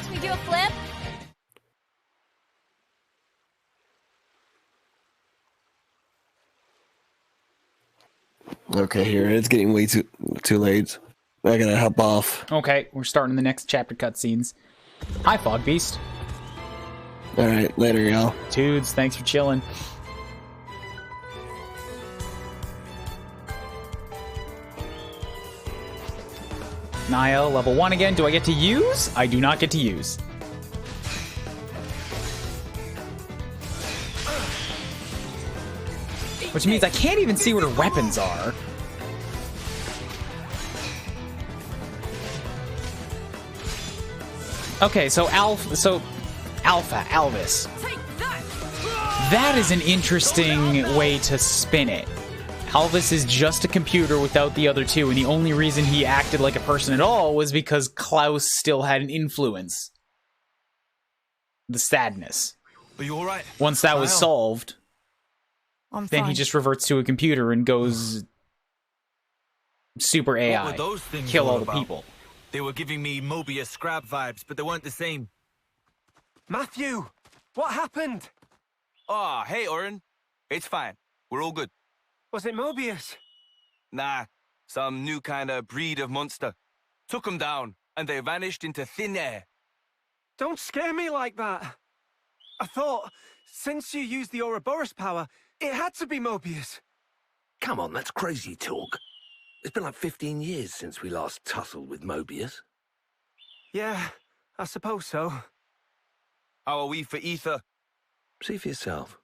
watch me do a flip? Okay, here it's getting way too late. I gotta hop off. Okay, we're starting the next chapter cutscenes. Hi, Fog Beast. All right, later, y'all. Dudes, thanks for chilling. Niall, level 1 again. Do I get to use? I do not get to use. Which means I can't even see what her weapons are. Okay, so Alvis. That is an interesting way to spin it. Alvis is just a computer without the other two, and the only reason he acted like a person at all was because Klaus still had an influence. The sadness. Are you alright? Once that was solved, then he just reverts to a computer and goes super AI. What were those things kill all the about? people. They were giving me Mobius Scrab vibes, but they weren't the same. Matthew, what happened? Ah, hey, Oren. It's fine. We're all good. Was it Mobius? Nah, some new kind of breed of monster. Took them down, and they vanished into thin air. Don't scare me like that. I thought, since you used the Ouroboros power, it had to be Mobius. Come on, that's crazy talk. It's been like 15 years since we last tussled with Mobius. Yeah, I suppose so. How are we for ether? See for yourself.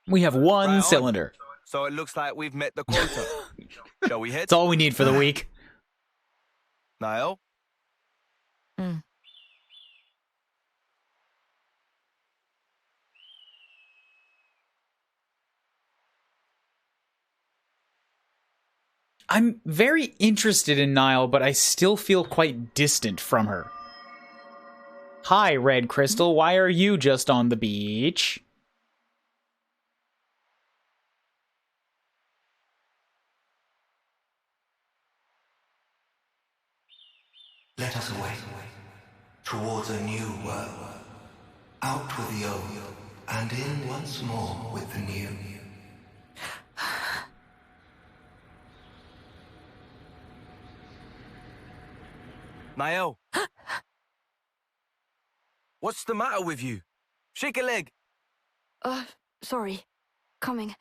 We have one Right on. cylinder. So it looks like we've met the quota. Shall we head? That's all we need for the week. Niall? I'm very interested in Niall, but I still feel quite distant from her. Hi, Red Crystal. Why are you just on the beach? Let us away, towards a new world, out with the old, and in once more with the new. Niall? What's the matter with you? Shake a leg. Sorry. Coming.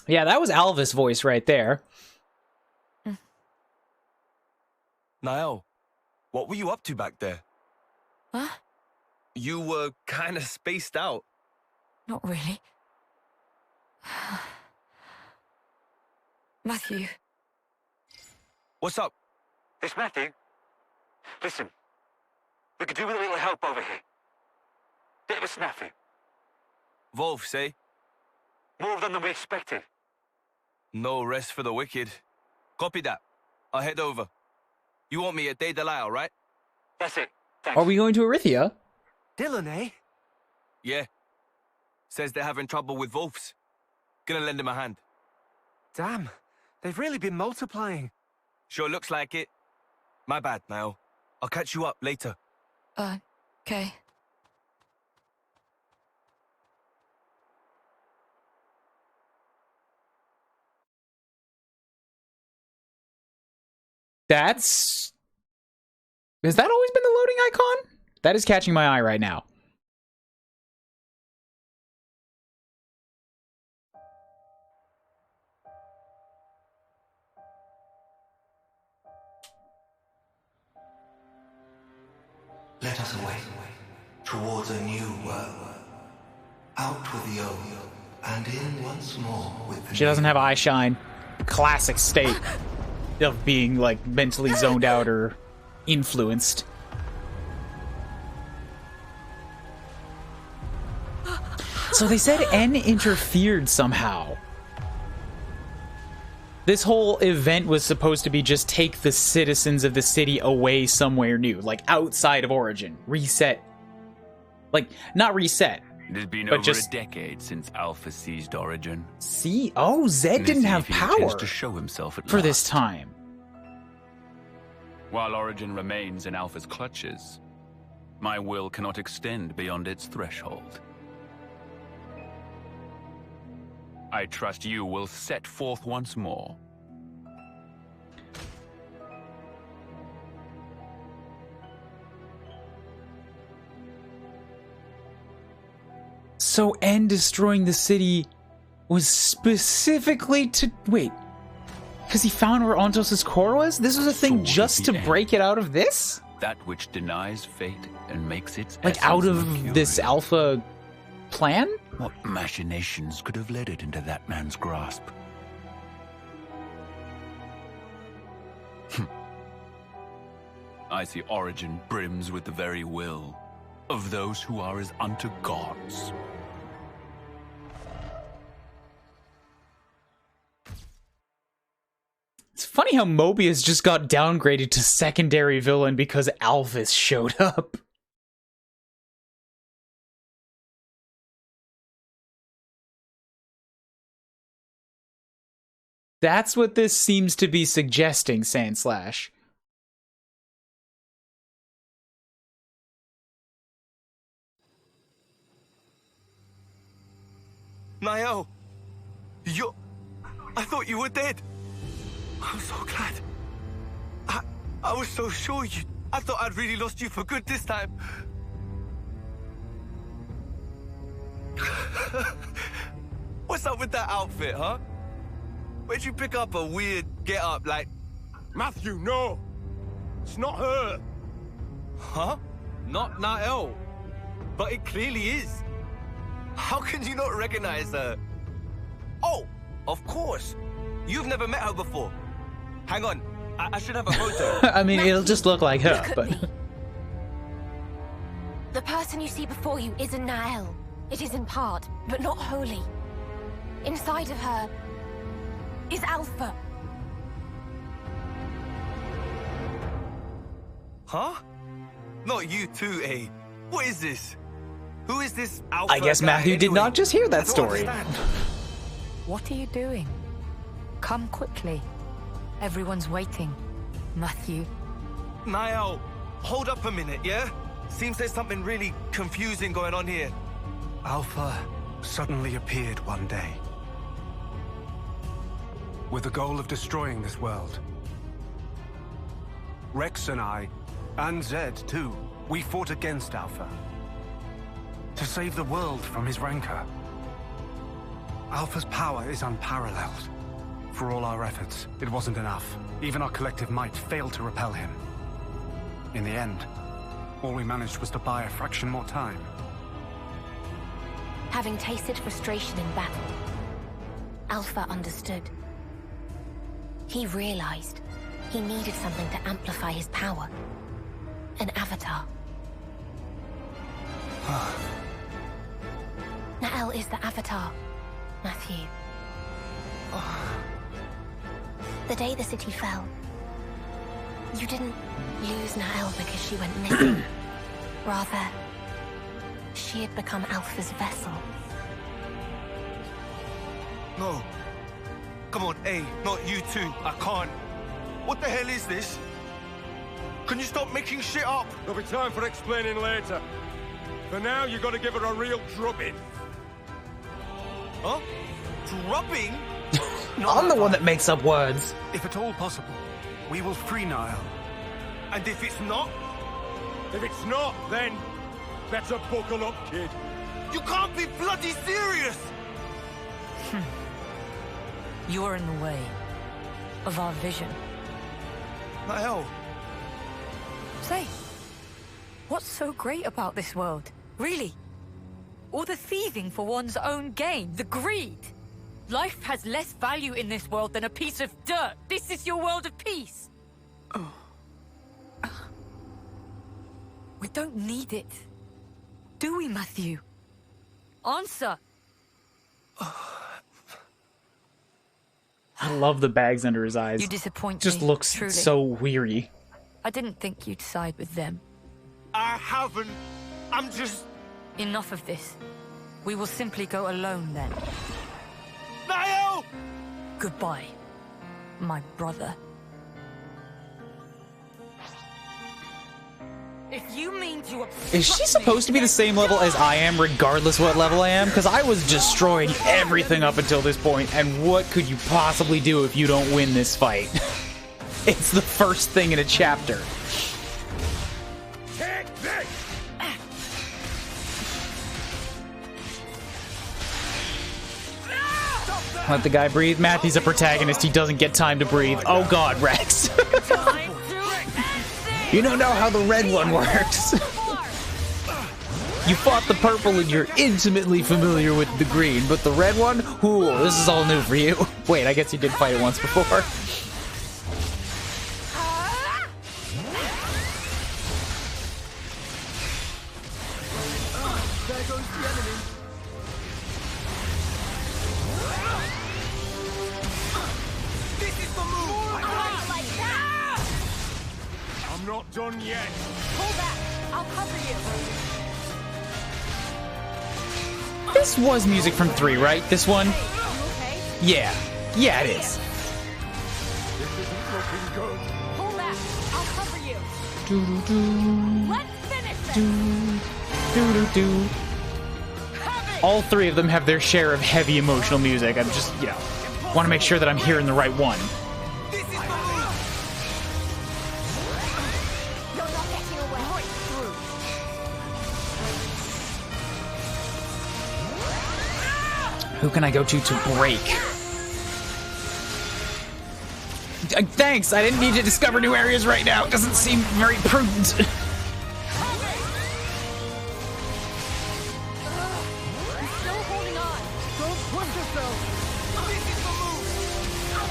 Yeah, that was Alvis' voice right there. Niall, what were you up to back there? Huh? You were kind of spaced out. Not really. Matthew. What's up? It's Matthew. Listen, we could do with a little help over here. Bit of a snafu. Wolf, say? More of them than we expected. No rest for the wicked. Copy that. I'll head over. You want me at Day Delisle, right? That's it. Thanks. Are we going to Erythia? Dylan, eh? Yeah. Says they're having trouble with Wolves. Gonna lend him a hand. Damn, they've really been multiplying. Sure looks like it. My bad, Niall. I'll catch you up later. Okay. That's... Has that always been the loading icon? That is catching my eye right now. Let us away, towards a new world, out with the old, and in once more with the She doesn't have eye shine. Classic state of being, like, mentally zoned out or influenced. So they said N interfered somehow. This whole event was supposed to be just take the citizens of the city away somewhere new, like outside of Origin. Reset. Like, not reset. It has been But over just- a decade since Alpha seized Origin. See? Oh, Zed Let's didn't see have if he intends power to show himself at for this last. time. While Origin remains in Alpha's clutches, my will cannot extend beyond its threshold. I trust you will set forth once more. So, N destroying the city was specifically to... Wait. Because he found where Ontos' core was? This was a thing Sword just of to the end. break it out of this? That which denies fate and makes its Like, essence out of mercurial. this alpha plan? What machinations could have led it into that man's grasp? I see Origin brims with the very will of those who are as unto gods. It's funny how Mobius just got downgraded to secondary villain because Alphys showed up. That's what this seems to be suggesting, Sandslash. Nael, I thought you were dead. I'm so glad. I was so sure I thought I'd really lost you for good this time. What's up with that outfit, huh? Where'd you pick up a weird get-up like... Matthew, no! It's not her! Huh? Not Nael. But it clearly is. How can you not recognize her? Oh, of course. You've never met her before. Hang on. I should have a photo. I mean, it'll just look like her, Look at but... me. The person you see before you is a Nael. It is in part, but not wholly. Inside of her is Alpha. Huh? Not you too, eh? What is this? Who is this Alpha I guess guy Matthew did anyway? not just hear I that don't story. understand. What are you doing? Come quickly. Everyone's waiting. Matthew. Niall, hold up a minute, yeah? Seems there's something really confusing going on here. Alpha suddenly appeared one day, with the goal of destroying this world. Rex and I, and Zed too, we fought against Alpha. To save the world from his rancor. Alpha's power is unparalleled. For all our efforts, it wasn't enough. Even our collective might failed to repel him. In the end, all we managed was to buy a fraction more time. Having tasted frustration in battle, Alpha understood. He realized he needed something to amplify his power. An avatar. Nael is the avatar, Matthew. The day the city fell, you didn't lose Nael because she went missing. Rather, she had become Alpha's vessel. No. Come on, hey, not you two. I can't. What the hell is this? Can you stop making shit up? There'll be time for explaining later. For now, you gotta give her a real drubbing. Huh? Drubbing? I'm the one that makes up words. If at all possible, we will free Niall. And if it's not? If it's not, then better buckle up, kid. You can't be bloody serious! You're in the way of our vision. Nael. Say, what's so great about this world? Really? All the thieving for one's own gain, the greed. Life has less value in this world than a piece of dirt. This is your world of peace. We don't need it. Do we, Matthew? Answer. I love the bags under his eyes. You disappoint Just me, looks truly. so weary. I didn't think you'd side with them. I haven't. I'm just... Enough of this. We will simply go alone then. Niall! Goodbye, my brother. If you mean to Is she supposed to be the same level as I am, regardless what level I am? Because I was destroying everything up until this point, and what could you possibly do if you don't win this fight? It's the first thing in a chapter. Take this! Let the guy breathe. Matthew's a protagonist. He doesn't get time to breathe. Oh god, Rex. You don't know how the red one works. You fought the purple and you're intimately familiar with the green, but the red one? Ooh, this is all new for you. Wait, I guess you did fight it once before. There goes the enemy. This is the move! like that! I'm not done yet. Pull back. I'll cover you. This was music from 3, right? This one? Yeah. Yeah, it is. This isn't looking good. Pull back. I'll cover you. Doo-doo-doo. Let's finish it. Doo-doo-doo. All 3 of them have their share of heavy emotional music. I'm just, you know, want to make sure that I'm hearing the right one. This is the move! You're not getting away. Right through. Who can I go to break? Thanks, I didn't need to discover new areas right now. It doesn't seem very prudent.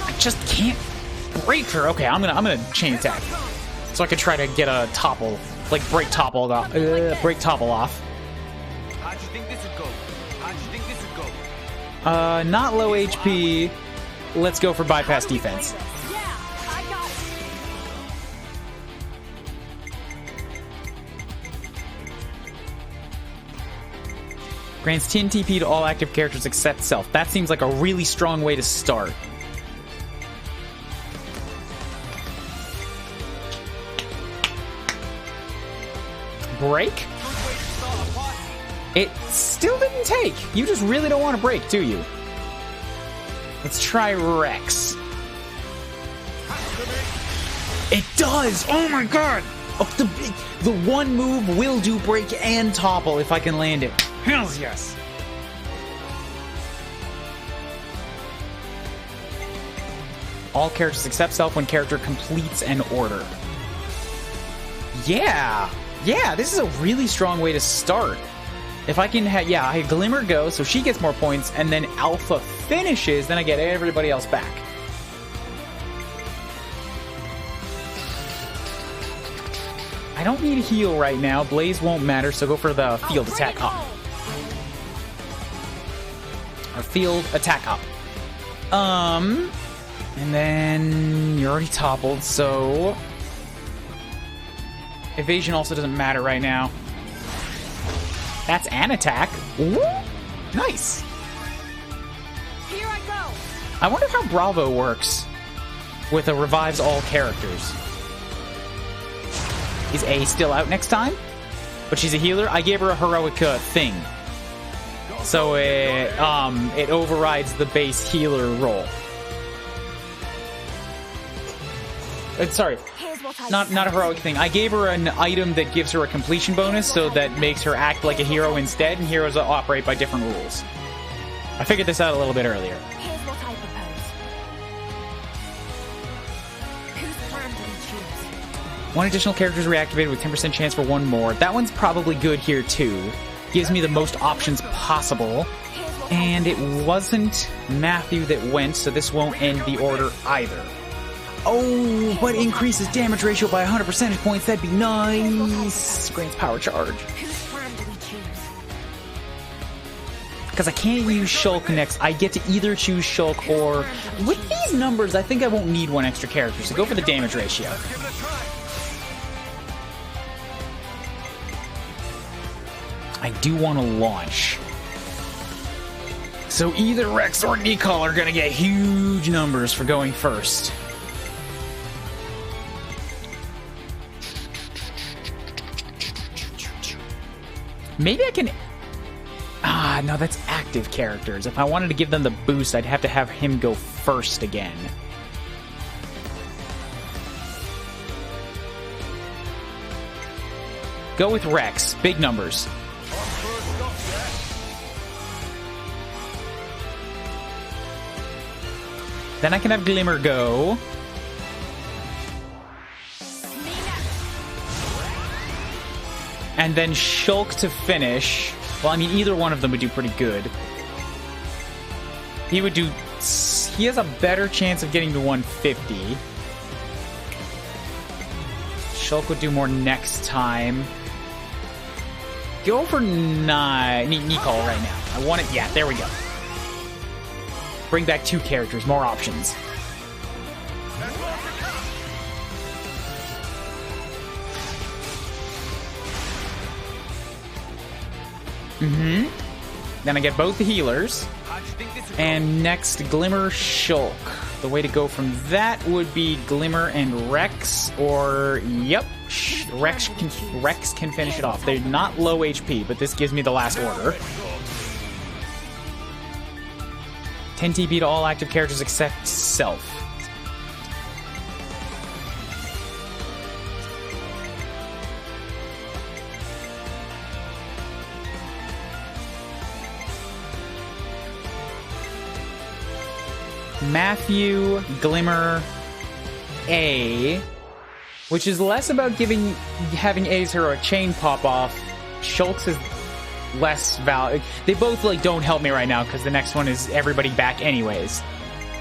I just can't break her. Okay, I'm gonna chain attack, so I could try to get a topple, like break topple off. Break topple off. How do you think this would go? How do you think this would go? Not low HP. Let's go for bypass defense. Grants 10 TP to all active characters except self. That seems like a really strong way to start. Break? It still didn't take. You just really don't want to break, do you? Let's try Rex. It does! Oh my god! Oh, the one move will do break and topple if I can land it. Hells yes! All characters except self when character completes an order. Yeah! Yeah, this is a really strong way to start. If I can have, yeah, I Glimmer go, so she gets more points, and then Alpha finishes, then I get everybody else back. I don't need a heal right now. Blaze won't matter, so go for the field attack up. Or field attack up. And then you're already toppled, so evasion also doesn't matter right now. That's an attack. Ooh, nice. Here I go. I wonder how Bravo works with a revives all characters. Is A still out next time? But she's a healer. I gave her a heroic thing, so it overrides the base healer role. Sorry, not a heroic thing. I gave her an item that gives her a completion bonus, so that makes her act like a hero instead, and heroes operate by different rules. I figured this out a little bit earlier. Here's what I propose. Whose plan do we choose? One additional character is reactivated with 10% chance for one more. That one's probably good here too. Gives me the most options possible. And it wasn't Matthew that went, so this won't end the order either. Oh, but increases damage ratio by 100 percentage points. That'd be nice. Grants power charge. Whose plan do we choose? Because I can't use Shulk next. I get to either choose Shulk or... With these numbers, I think I won't need one extra character, so go for the damage ratio. I do want to launch. So either Rex or Nicole are gonna get huge numbers for going first. Maybe I can... Ah, no, that's active characters. If I wanted to give them the boost, I'd have to have him go first again. Go with Rex. Big numbers. Then I can have Glimmer go. And then Shulk to finish. Well, I mean, either one of them would do pretty good. He would do... He has a better chance of getting to 150. Shulk would do more next time. Go for 9. Nicole right now. I want it... Yeah, there we go. Bring back 2 characters, more options. Mm-hmm. Then I get both the healers. And next, Glimmer, Shulk. The way to go from that would be Glimmer and Rex, or... Yep. Rex can finish it off. They're not low HP, but this gives me the last order. 10 TP to all active characters except Self. Matthew, Glimmer, A, which is less about having A's heroic chain pop off. Shulk's is less value. They both like don't help me right now because the next one is everybody back anyways.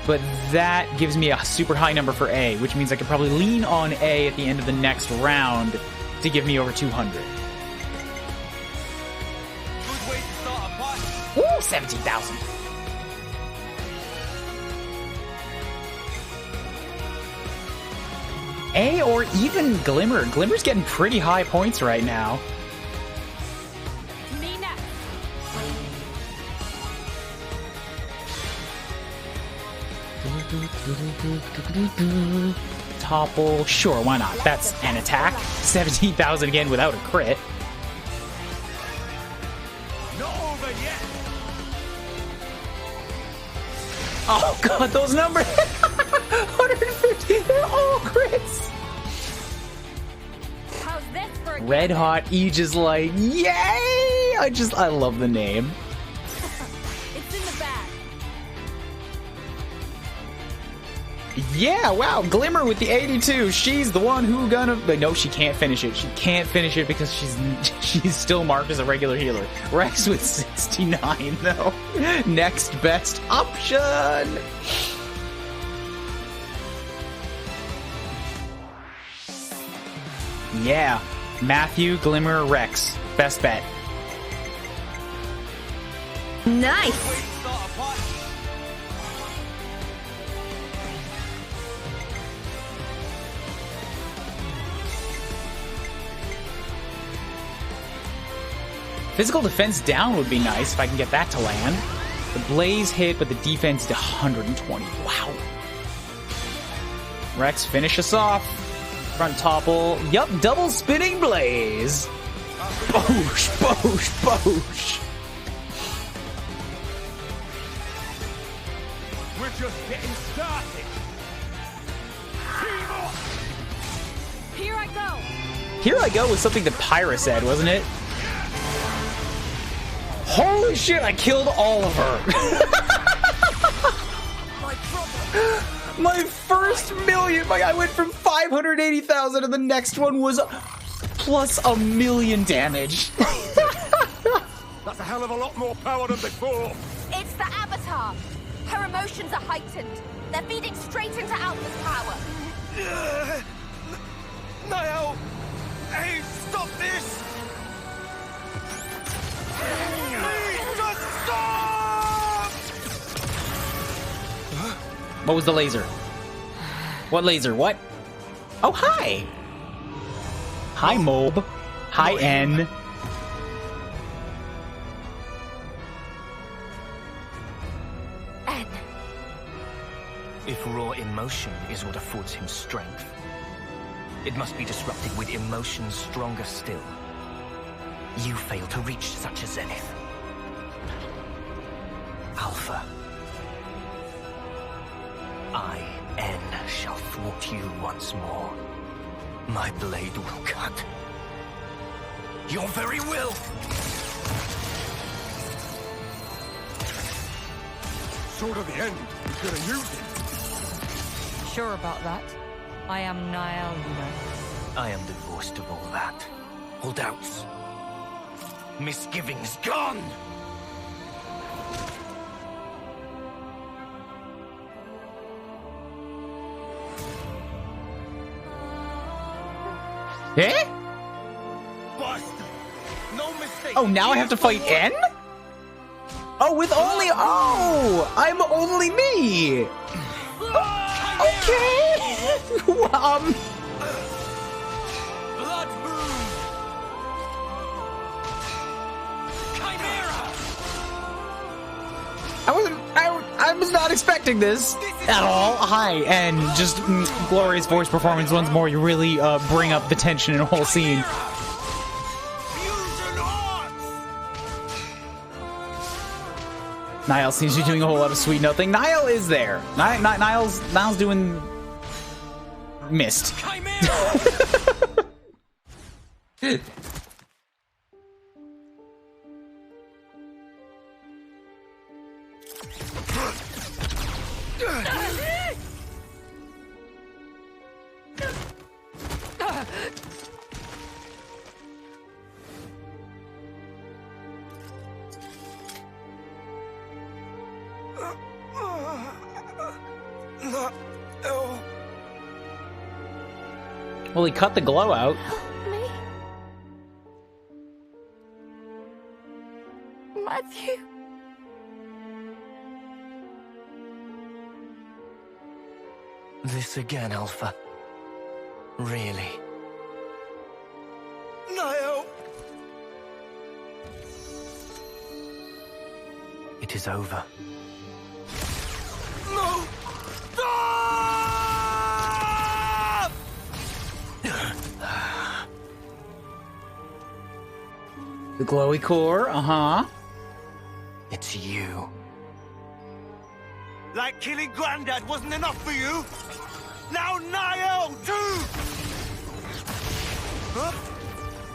But that gives me a super high number for A, which means I could probably lean on A at the end of the next round to give me over 200. Ooh, 17,000. A or even Glimmer. Glimmer's getting pretty high points right now. Me next. Topple. Sure, why not? That's an attack. 17,000 again without a crit. Not over yet. Oh god, those numbers! 150, they're all crits! How's this for a Red Hot Aegis Light, yay! I love the name. It's in the bag. Yeah, wow, Glimmer with the 82. She's the one who gonna... But no, she can't finish it. She can't finish it because she's still marked as a regular healer. Rex with 69, though. Next best option. Yeah, Matthew, Glimmer, Rex. Best bet. Nice. Physical defense down would be nice if I can get that to land. The blaze hit, but the defense to 120. Wow. Rex, finish us off. Front topple. Yup, double spinning blaze. Boosh, boosh, boosh. We're just getting started. Here I go. Here I go was something that Pyra said, wasn't it? Holy shit, I killed all of her. My first million, I went from 580,000 and the next one was plus 1,000,000 damage. That's a hell of a lot more power than before. It's the Avatar. Her emotions are heightened. They're feeding straight into Alpha's power. Niall! Hey, stop this! Please just stop! What was the laser? What laser? What? Oh, hi! Hi, Mob. Hi, N. again. If raw emotion is what affords him strength, it must be disrupted with emotions stronger still. You fail to reach such a zenith. Alpha. I, N, shall thwart you once more. My blade will cut your very will! Sword of the end. You're gonna use it. Sure about that? I am NAELS, you know. I am divorced of all that. All doubts. Misgivings gone! Eh? Bastard! No mistake! Oh, now I have to fight N? Oh, with only... Oh! I'm only me! Okay! Blood moon! Chimera! I was not expecting this at all. Hi, and just glorious voice performance once more. You really bring up the tension in a whole scene. Niall seems to be doing a whole lot of sweet nothing. Niall is there. Niall's doing mist. Well, he cut the glow out. Me? Matthew? This again, Alpha. Really? Niall! It is over. No! The glowy core, It's you. Like killing Grandad wasn't enough for you? Now Niall, too! Huh?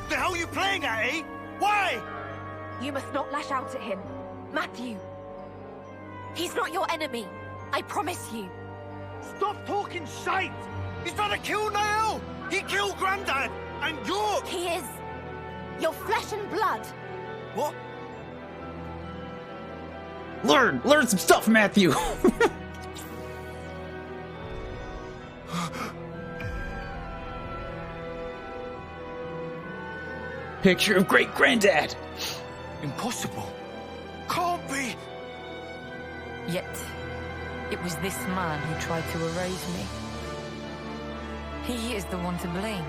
The hell are you playing at, eh? Why? You must not lash out at him. Matthew. He's not your enemy. I promise you. Stop talking shite! He's trying to kill Niall! He killed Grandad! And you're... He is. Your flesh and blood. What? Learn some stuff, Matthew. Picture of great granddad. Impossible. Can't be! Yet, it was this man who tried to erase me. He is the one to blame.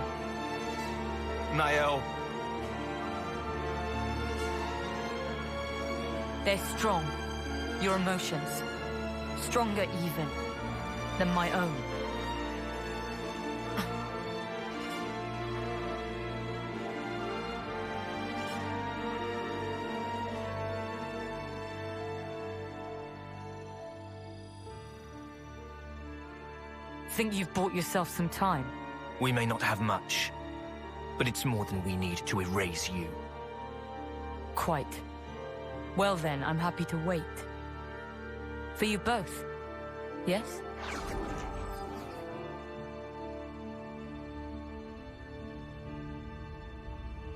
Niall. They're strong. Your emotions. Stronger even than my own. Think you've bought yourself some time? We may not have much, but it's more than we need to erase you. Quite. Well then, I'm happy to wait. For you both. Yes?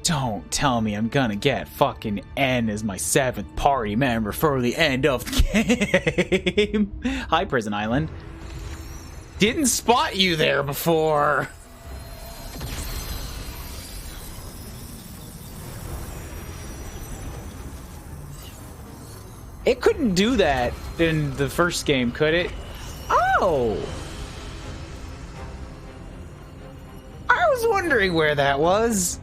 Don't tell me I'm gonna get fucking N as my 7th party member for the end of the game. Hi, Prison Island. Didn't spot you there before. It couldn't do that in the first game, could it? Oh! I was wondering where that was.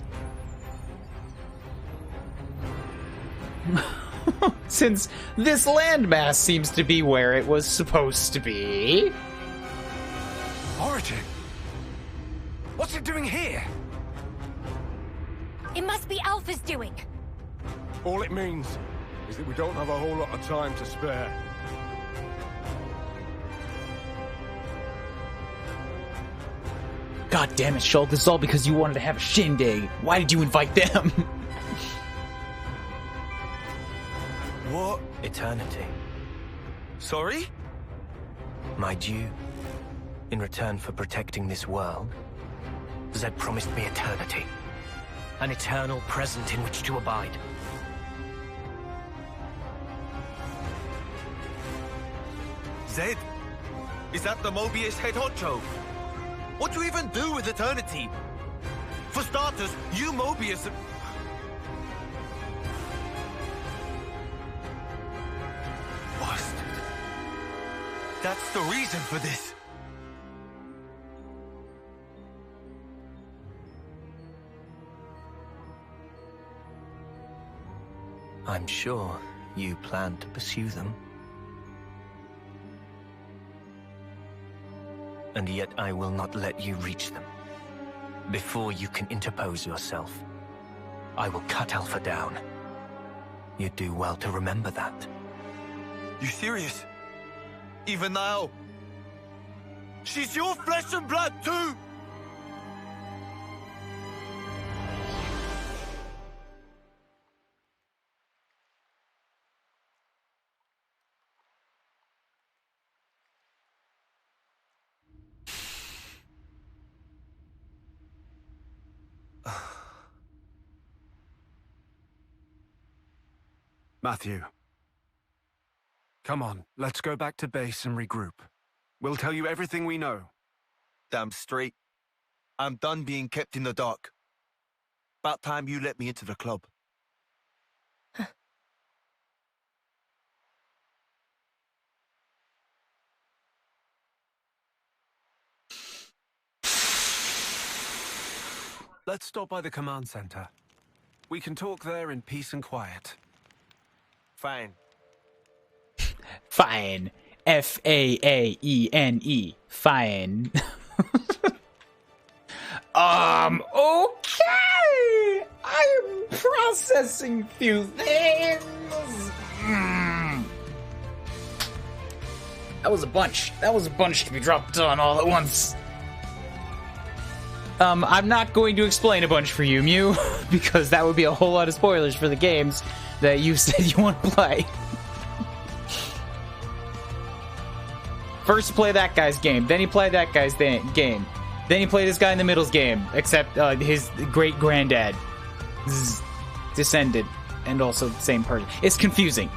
Since this landmass seems to be where it was supposed to be. Origin? What's it doing here? It must be Alpha's doing. All it means is that we don't have a whole lot of time to spare. God damn it, Shulk, this is all because you wanted to have a shindig. Why did you invite them? What? Eternity. Sorry? My due. In return for protecting this world, Zed promised me eternity. An eternal present in which to abide. Zed? Is that the Mobius head honcho? What do you even do with eternity? For starters, you Mobius... Bastard. That's the reason for this. I'm sure you plan to pursue them. And yet I will not let you reach them. Before you can interpose yourself, I will cut Alpha down. You do well to remember that. You serious? Even now? She's your flesh and blood too! Matthew. Come on, let's go back to base and regroup. We'll tell you everything we know. Damn straight. I'm done being kept in the dark. About time you let me into the club. Let's stop by the command center. We can talk there in peace and quiet. Fine. Fine. F-A-A-E-N-E. Fine. Okay! I am processing a few things. That was a bunch. That was a bunch to be dropped on all at once. I'm not going to explain a bunch for you, Mew, because that would be a whole lot of spoilers for the games that you said you want to play. First you play that guy's game, then you play that guy's game, then you play this guy in the middle's game, except his great-granddad is descended, and also the same person. It's confusing.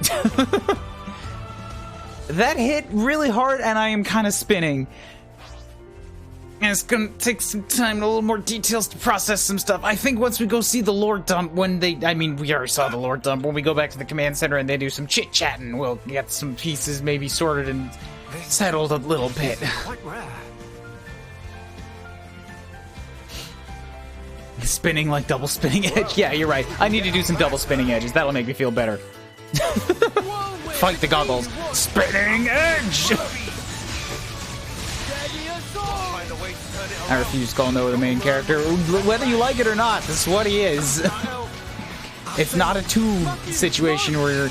That hit really hard, and I am kind of spinning. And it's gonna take some time and a little more details to process some stuff. I think once we go see the lore dump, we already saw the lore dump. When we go back to the command center and they do some chit-chatting, we'll get some pieces maybe sorted and settled a little bit. Quite rare. Spinning like double spinning edge? Yeah, you're right. I need to do some double spinning edges. That'll make me feel better. Fight the goggles. Spinning edge! I refuse to call Noah the main character. Whether you like it or not, this is what he is. It's not a tube situation where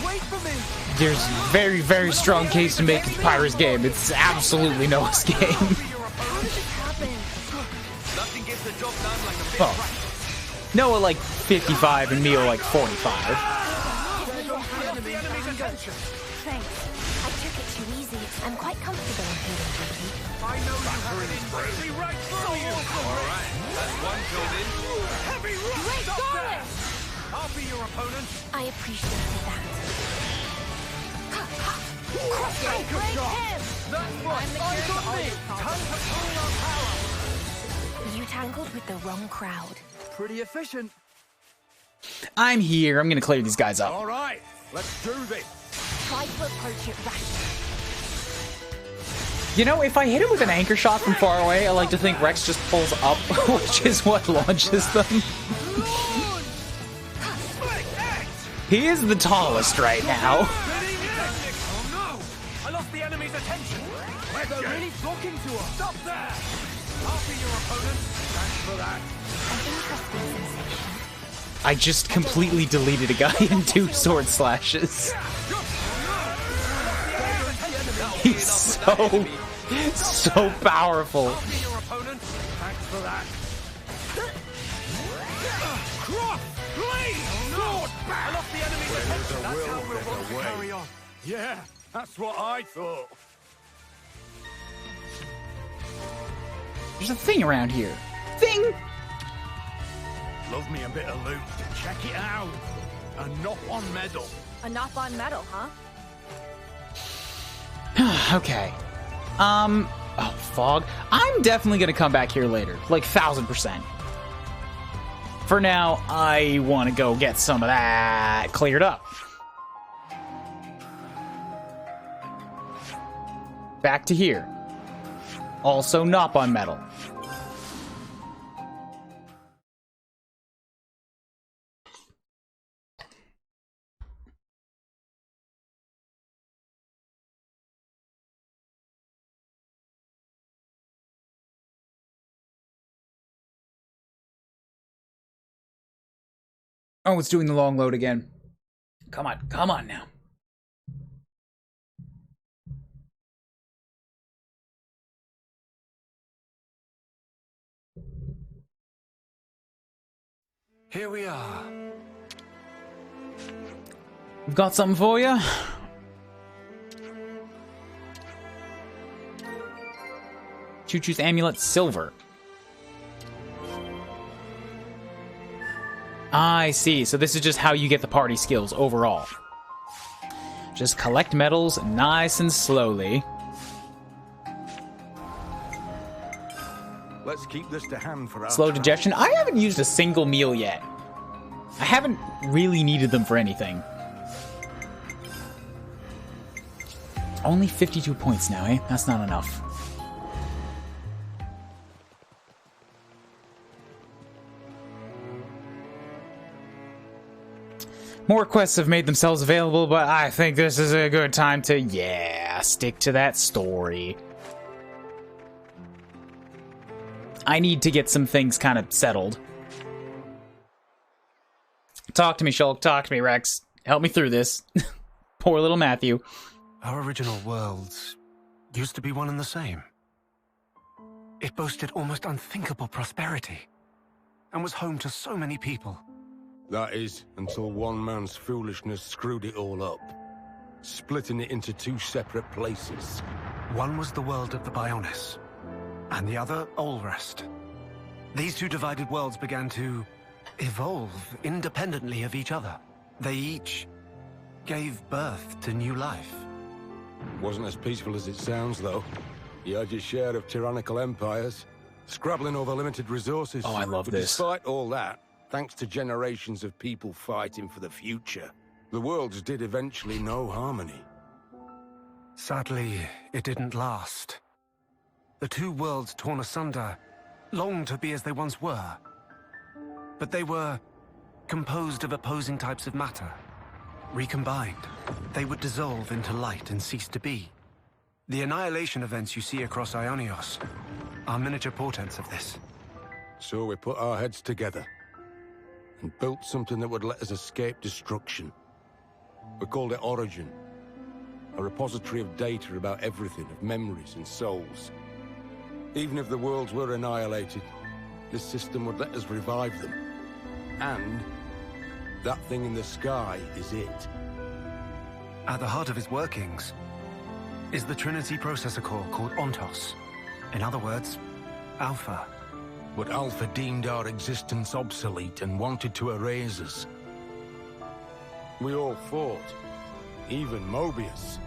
there's very, very strong case to make it Pyra's game. It's absolutely Noah's game. Oh. Noah like 55 and Mio like 45. Thanks. I took it too easy. I'm quite comfortable in feeling guilty. I know you have it in right through you. All right, that's one killed in. Heavy rock! Great Stop going! there! I'll be your opponent. I appreciated that. Break him! That's what eyes on me! Time to pull our power! You tangled with the wrong crowd. Pretty efficient. I'm here. I'm gonna clear these guys up. All right, let's do this. Try to approach it rationally. You know, if I hit him with an anchor shot from far away, I like to think Rex just pulls up, which is what launches them. He is the tallest right now. Oh no! I lost the enemy's attention. They're really flocking to us. Stop there! I'll be your opponent. Thanks for that. An interesting sensation. I just completely deleted a guy in 2 sword slashes. He's so powerful. I'll be your opponent. Thanks for that. Cross! Blade! Sword! I lost the enemy's attention. That's how we're going to carry on. Yeah, that's what I thought. There's a thing around here. Thing! Love me a bit of loot. Check it out. A knock-on medal. A knock-on medal, huh? Okay. Oh, fog. I'm definitely gonna come back here later. Like, 1000%. For now, I want to go get some of that cleared up. Back to here. Also, knock-on metal. Oh, it's doing the long load again. Come on now. Here we are. We've got something for you. Choo-choo's amulet, silver. I see. So this is just how you get the party skills overall. Just collect medals nice and slowly. Let's keep this to hand for our Slow digestion. I haven't used a single meal yet. I haven't really needed them for anything. Only 52 points now, eh? That's not enough. More quests have made themselves available, but I think this is a good time to, yeah, stick to that story. I need to get some things kind of settled. Talk to me, Shulk. Talk to me, Rex. Help me through this. Poor little Matthew. Our original worlds used to be one and the same. It boasted almost unthinkable prosperity and was home to so many people. That is, until one man's foolishness screwed it all up, splitting it into 2 separate places. One was the world of the Bionis, and the other, Olrest. These 2 divided worlds began to evolve independently of each other. They each gave birth to new life. Wasn't as peaceful as it sounds, though. You had your share of tyrannical empires, scrabbling over limited resources. Oh, I love but this. Despite all that, thanks to generations of people fighting for the future, the worlds did eventually know harmony. Sadly, it didn't last. The 2 worlds torn asunder longed to be as they once were. But they were composed of opposing types of matter. Recombined, they would dissolve into light and cease to be. The annihilation events you see across Ionios are miniature portents of this. So we put our heads together and built something that would let us escape destruction. We called it Origin, a repository of data about everything, of memories and souls. Even if the worlds were annihilated, this system would let us revive them. And that thing in the sky is it. At the heart of its workings is the Trinity processor core called Ontos. In other words, Alpha. But Alpha deemed our existence obsolete and wanted to erase us. We all fought, even Mobius.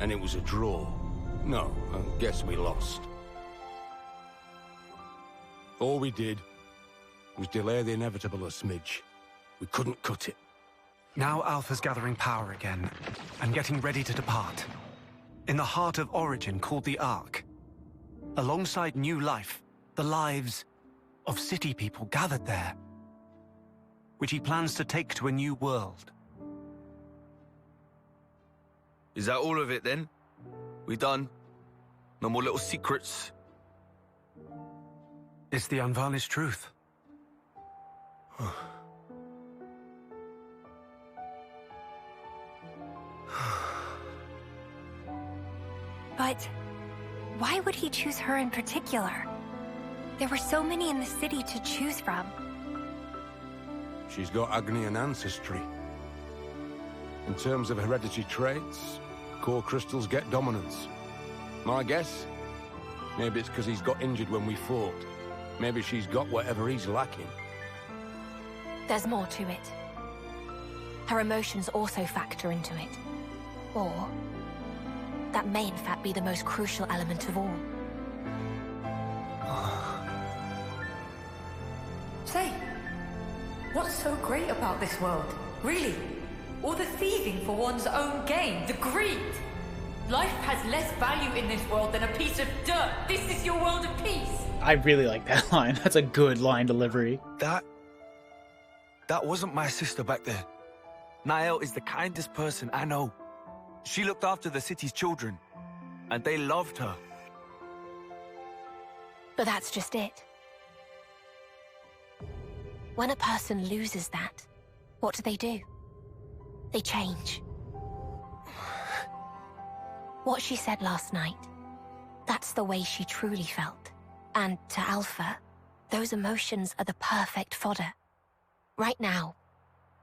And it was a draw. No, I guess we lost. All we did was delay the inevitable a smidge. We couldn't cut it. Now Alpha's gathering power again, and getting ready to depart. In the heart of Origin called the Ark. Alongside new life, the lives of city people gathered there, which he plans to take to a new world, Is that all of it then? We done? No more little secrets? It's the unvarnished truth. But why would he choose her in particular? There were so many in the city to choose from. She's got Agnian ancestry. In terms of hereditary traits, core crystals get dominance. My guess? Maybe it's because he's got injured when we fought. Maybe she's got whatever he's lacking. There's more to it. Her emotions also factor into it. Or that may in fact be the most crucial element of all. Say, what's so great about this world? Really? All the thieving for one's own gain, the greed. Life has less value in this world than a piece of dirt. This is your world of peace. I really like that line. That's a good line delivery. That wasn't my sister back there. NAELS is the kindest person I know. She looked after the city's children, and they loved her. But that's just it. When a person loses that, what do? They change. What she said last night, that's the way she truly felt. And to Alpha, those emotions are the perfect fodder. Right now,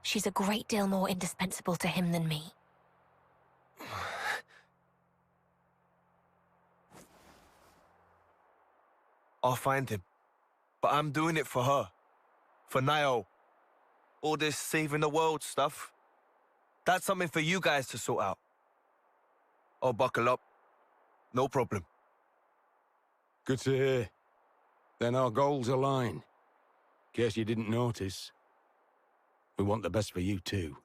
she's a great deal more indispensable to him than me. I'll find him. But I'm doing it for her. For NAELS. All this saving the world stuff, that's something for you guys to sort out. I'll buckle up. No problem. Good to hear. Then our goals align. In case you didn't notice. We want the best for you too.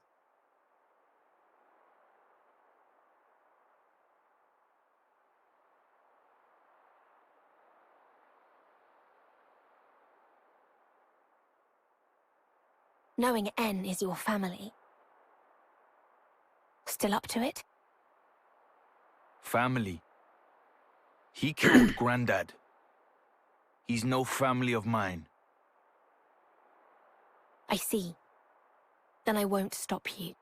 Knowing N is your family. Still up to it? Family. He killed Granddad. He's no family of mine. I see. Then I won't stop you.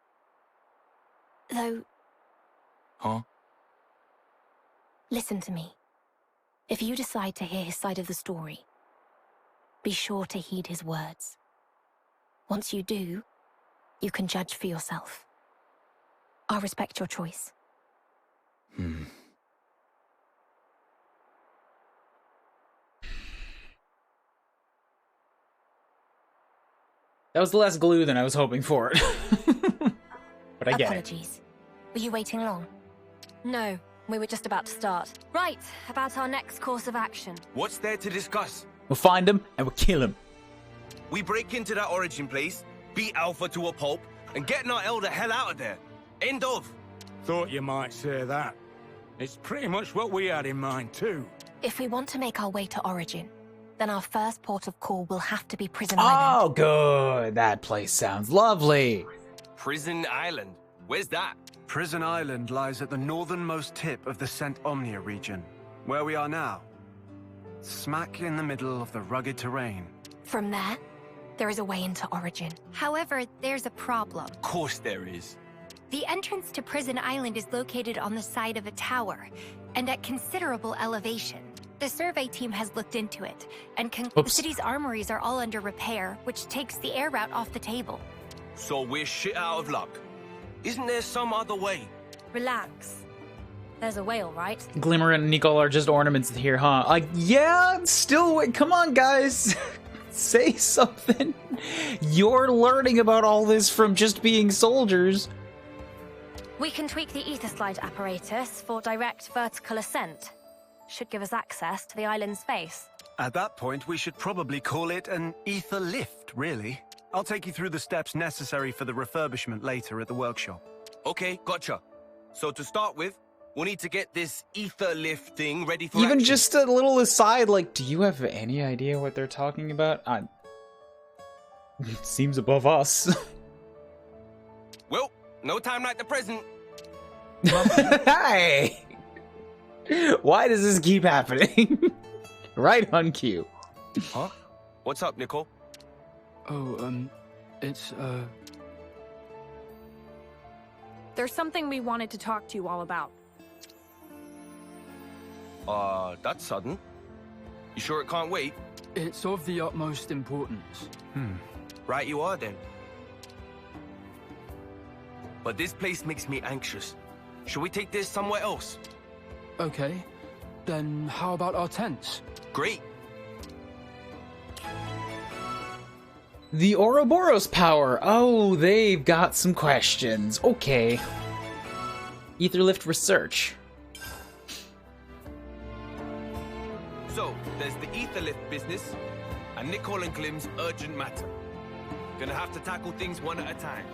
Though... Huh? Listen to me. If you decide to hear his side of the story, be sure to heed his words. Once you do, you can judge for yourself. I'll respect your choice. That was less glue than I was hoping for. But I get it. Apologies. Were you waiting long? No, we were just about to start. Right, about our next course of action. What's there to discuss? We'll find him and we'll kill him. We break into that origin place, beat Alpha to a pulp, and get NAELS the hell out of there. End of. Thought you might say that. It's pretty much what we had in mind too. If we want to make our way to Origin, then our first port of call will have to be Prison Oh, Island. good. That place sounds lovely. Prison Island. Where's that? Prison Island lies at the northernmost tip of the Saint Omnia region, where we are now. Smack in the middle of the rugged terrain. From there, there is a way into Origin. However, there's a problem. Of course there is. The entrance to Prison Island is located on the side of a tower, and at considerable elevation. The survey team has looked into it, and the city's armories are all under repair, which takes the air route off the table. So we're shit out of luck. Isn't there some other way? Relax. There's a way, all right? Glimmer and Nicole are just ornaments here, huh? Like, yeah, still, wait, come on, guys. Say something. You're learning about all this from just being soldiers. We can tweak the ether slide apparatus for direct vertical ascent. Should give us access to the island's face. At that point, we should probably call it an ether lift, really. I'll take you through the steps necessary for the refurbishment later at the workshop. Okay, gotcha. So to start with, we'll need to get this ether lift thing ready for Even action. just a little aside, like, do you have any idea what they're talking about? It seems above us. Well, no time like the present. Hey! Why does this keep happening? Right on cue. Huh? What's up, Nicole? Oh, it's, There's something we wanted to talk to you all about. That's sudden. You sure it can't wait? It's of the utmost importance. Right you are, then. But this place makes me anxious. Should we take this somewhere else? Okay. Then how about our tents? Great. The Ouroboros power. Oh, they've got some questions. Okay. Etherlift research. So, there's the Etherlift business, and Nicole and Glim's urgent matter. Gonna have to tackle things one at a time.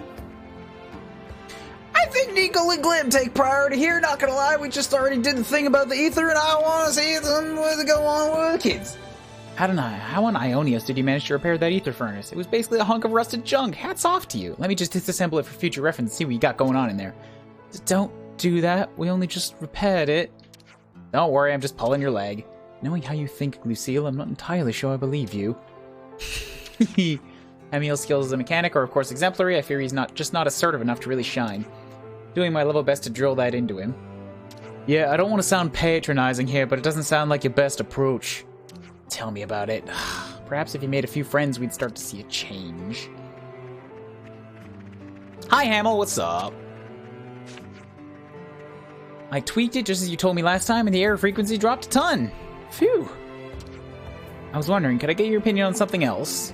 I think Nicole and Glim take priority here, not gonna lie. We just already did the thing about the ether, and I want to see what's going on with the kids. How on Ionios did you manage to repair that ether furnace? It was basically a hunk of rusted junk. Hats off to you. Let me just disassemble it for future reference and see what you got going on in there. Don't do that. We only just repaired it. Don't worry, I'm just pulling your leg. Knowing how you think, Lucille, I'm not entirely sure I believe you. Amiel's skills as a mechanic are of course exemplary. I fear he's not assertive enough to really shine. Doing my level best to drill that into him. Yeah, I don't want to sound patronizing here, but it doesn't sound like your best approach. Tell me about it. Perhaps if you made a few friends, we'd start to see a change. Hi, Hamill, what's up? I tweaked it just as you told me last time, and the error frequency dropped a ton. Phew. I was wondering, could I get your opinion on something else?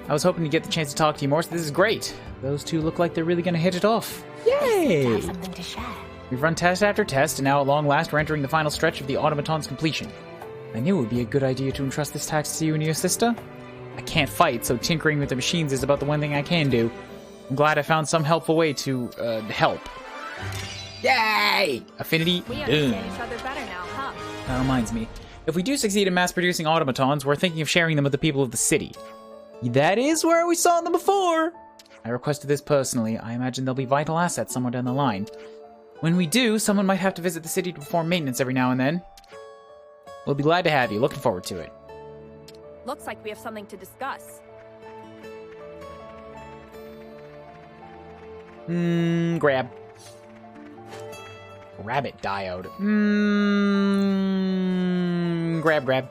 I was hoping to get the chance to talk to you more, so this is great. Those two look like they're really going to hit it off. Yay! Have something to share. We've run test after test, and now at long last we're entering the final stretch of the automaton's completion. I knew it would be a good idea to entrust this task to you and your sister. I can't fight, so tinkering with the machines is about the one thing I can do. I'm glad I found some helpful way to, help. Yay! Affinity, We understand each other better now, huh? That reminds me. If we do succeed in mass-producing automatons, we're thinking of sharing them with the people of the city. That is where we saw them before! I requested this personally. I imagine they'll be vital assets somewhere down the line. When we do, someone might have to visit the city to perform maintenance every now and then. We'll be glad to have you. Looking forward to it. Looks like we have something to discuss. Grab. Rabbit diode. Grab.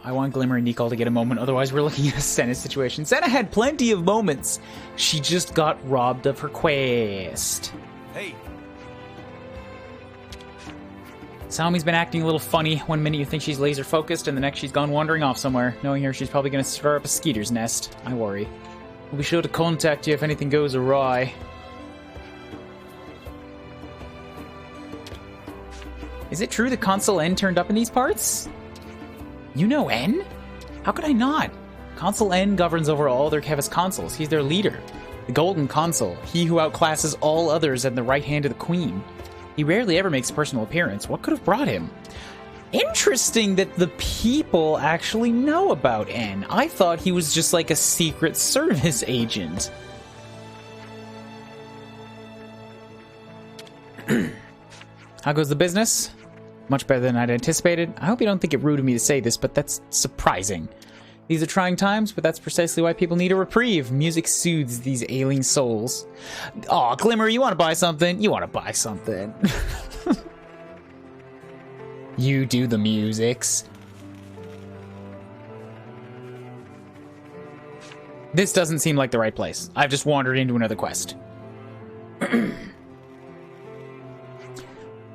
I want Glimmer and Nicole to get a moment, otherwise we're looking at a Senna situation. Senna had plenty of moments. She just got robbed of her quest. Hey. Saomi's been acting a little funny. One minute you think she's laser focused, and the next she's gone wandering off somewhere. Knowing her, she's probably going to stir up a skeeter's nest. I worry. We'll be sure to contact you if anything goes awry. Is it true that Consul N turned up in these parts? You know N? How could I not? Consul N governs over all other Kevis consuls. He's their leader. The Golden Consul. He who outclasses all others and the right hand of the Queen. He rarely ever makes a personal appearance. What could have brought him? Interesting that the people actually know about N. I thought he was just like a secret service agent. How goes the business? Much better than I'd anticipated. I hope you don't think it rude of me to say this, but that's surprising. These are trying times, but that's precisely why people need a reprieve. Music soothes these ailing souls. Aw, Glimmer, you want to buy something? You want to buy something. You do the musics. This doesn't seem like the right place. I've just wandered into another quest.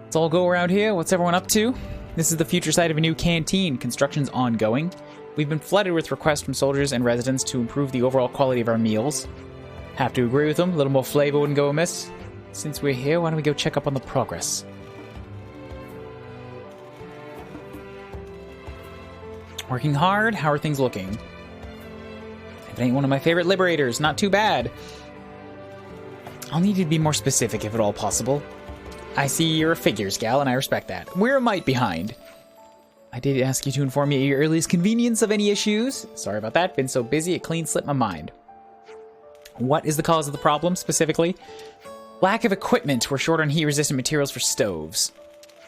Let's all go around here. What's everyone up to? This is the future site of a new canteen. Construction's ongoing. We've been flooded with requests from soldiers and residents to improve the overall quality of our meals. Have to agree with them. A little more flavor wouldn't go amiss. Since we're here, why don't we go check up on the progress? Working hard? How are things looking? If it ain't one of my favorite liberators, not too bad. I'll need you to be more specific if at all possible. I see you're a figures gal, and I respect that. We're a mite behind. I did ask you to inform me at your earliest convenience of any issues. Sorry about that. Been so busy, it clean slipped my mind. What is the cause of the problem, specifically? Lack of equipment. We're short on heat-resistant materials for stoves.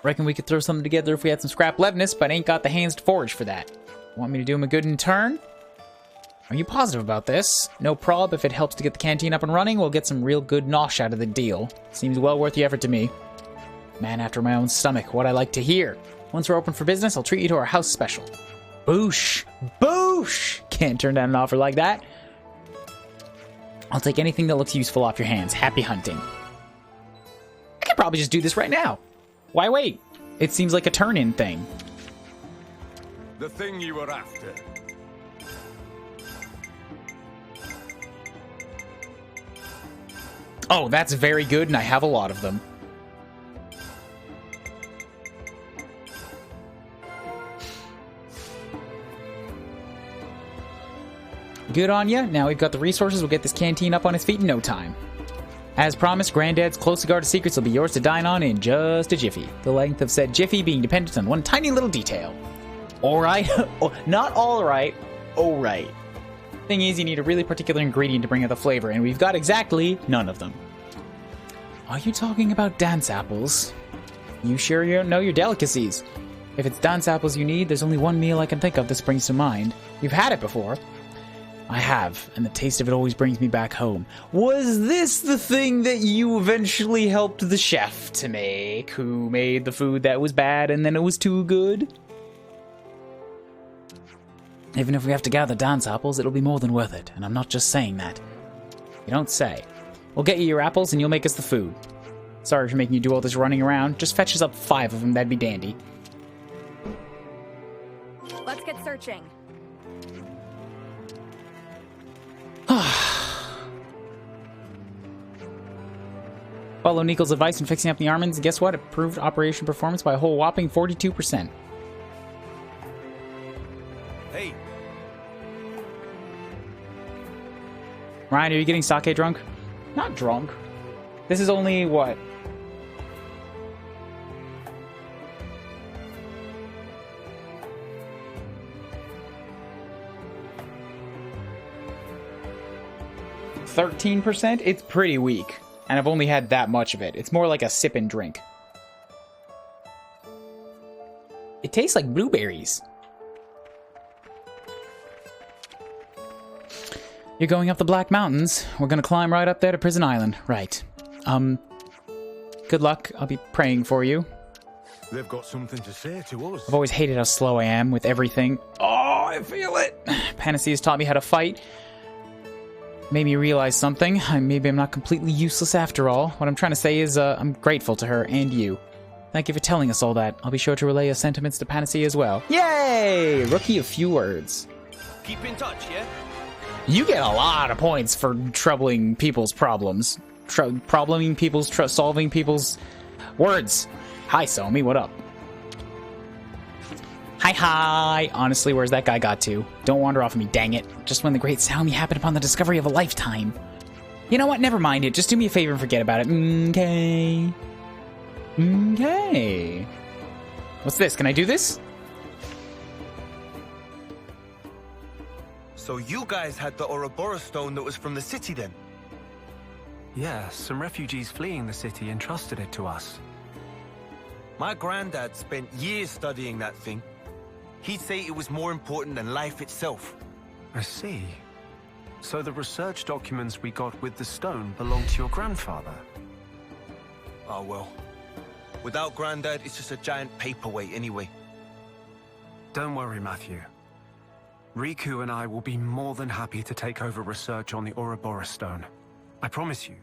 Reckon we could throw something together if we had some scrap leviness, but ain't got the hands to forge for that. Want me to do him a good in turn? Are you positive about this? No prob. If it helps to get the canteen up and running, we'll get some real good nosh out of the deal. Seems well worth the effort to me. Man after my own stomach. What I like to hear. Once we're open for business, I'll treat you to our house special. Boosh! Boosh! Can't turn down an offer like that. I'll take anything that looks useful off your hands. Happy hunting. I could probably just do this right now. Why wait? It seems like a turn-in thing. The thing you were after. Oh, that's very good, and I have a lot of them. Good on ya. Now we've got the resources. We'll get this canteen up on its feet in no time. As promised, Granddad's closely guarded secrets will be yours to dine on in just a jiffy. The length of said jiffy being dependent on one tiny little detail. Alright. Not alright. Alright. Thing is, you need a really particular ingredient to bring out the flavor, and we've got exactly none of them. Are you talking about dance apples? You sure you don't know your delicacies? If it's dance apples you need, there's only one meal I can think of that springs to mind. You've had it before. I have, and the taste of it always brings me back home. Was this the thing that you eventually helped the chef to make, who made the food that was bad and then it was too good? Even if we have to gather dance apples, it'll be more than worth it, and I'm not just saying that. You don't say. We'll get you your apples and you'll make us the food. Sorry for making you do all this running around. Just fetch us up 5 of them, that'd be dandy. Let's get searching. Follow Nico's advice in fixing up the armaments, and guess what? It improved operation performance by a whole whopping 42%. Hey. Ryan, are you getting sake drunk? Not drunk. This is only, what? %? It's pretty weak. And I've only had that much of it. It's more like a sip and drink. It tastes like blueberries. You're going up the Black Mountains. We're gonna climb right up there to Prison Island. Right. Good luck. I'll be praying for you. They've got something to say to us. I've always hated how slow I am with everything. Oh, I feel it. Panacea's taught me how to fight. Made me realize something. Maybe I'm not completely useless after all. What I'm trying to say is, I'm grateful to her and you. Thank you for telling us all that. I'll be sure to relay your sentiments to Panacea as well. Yay! Rookie of few words. Keep in touch, yeah? You get a lot of points for troubling people's problems. Solving people's words. Hi, Somi, what up? Hi. Honestly, where's that guy got to? Don't wander off of me, dang it. Just when the great Somi happened upon the discovery of a lifetime. You know what? Never mind it. Just do me a favor and forget about it. Okay. What's this? Can I do this? So you guys had the Ouroboros stone that was from the city then? Yeah, some refugees fleeing the city entrusted it to us. My granddad spent years studying that thing. He'd say it was more important than life itself. I see. So the research documents we got with the stone belong to your grandfather? Oh well. Without Granddad, it's just a giant paperweight anyway. Don't worry, Matthew. Riku and I will be more than happy to take over research on the Ouroboros stone. I promise you,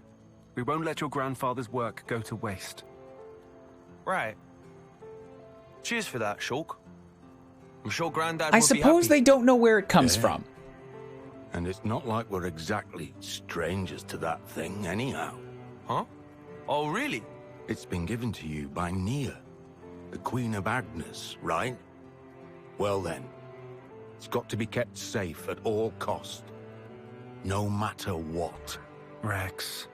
we won't let your grandfather's work go to waste. Right. Cheers for that, Shulk. I'm sure Granddad I will be suppose happy. they don't know where it comes from. And it's not like we're exactly strangers to that thing anyhow. Huh? Oh, really? It's been given to you by Nia, the Queen of Agnes, right? Well then, it's got to be kept safe at all cost. No matter what. Rex.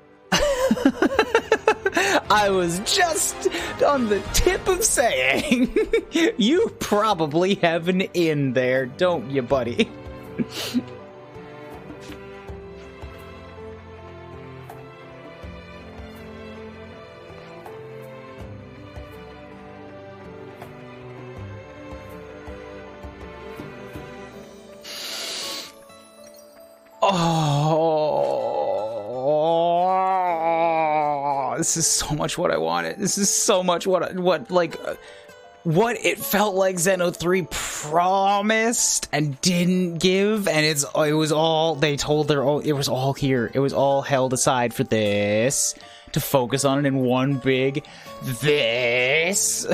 I was just on the tip of saying, you probably have an in there, don't you, buddy? Oh, this is so much what I wanted. This is so much what what it felt like Xeno 3 promised and didn't give, and it was all they told their own. It was all here. It was all held aside for this to focus on it in one big this.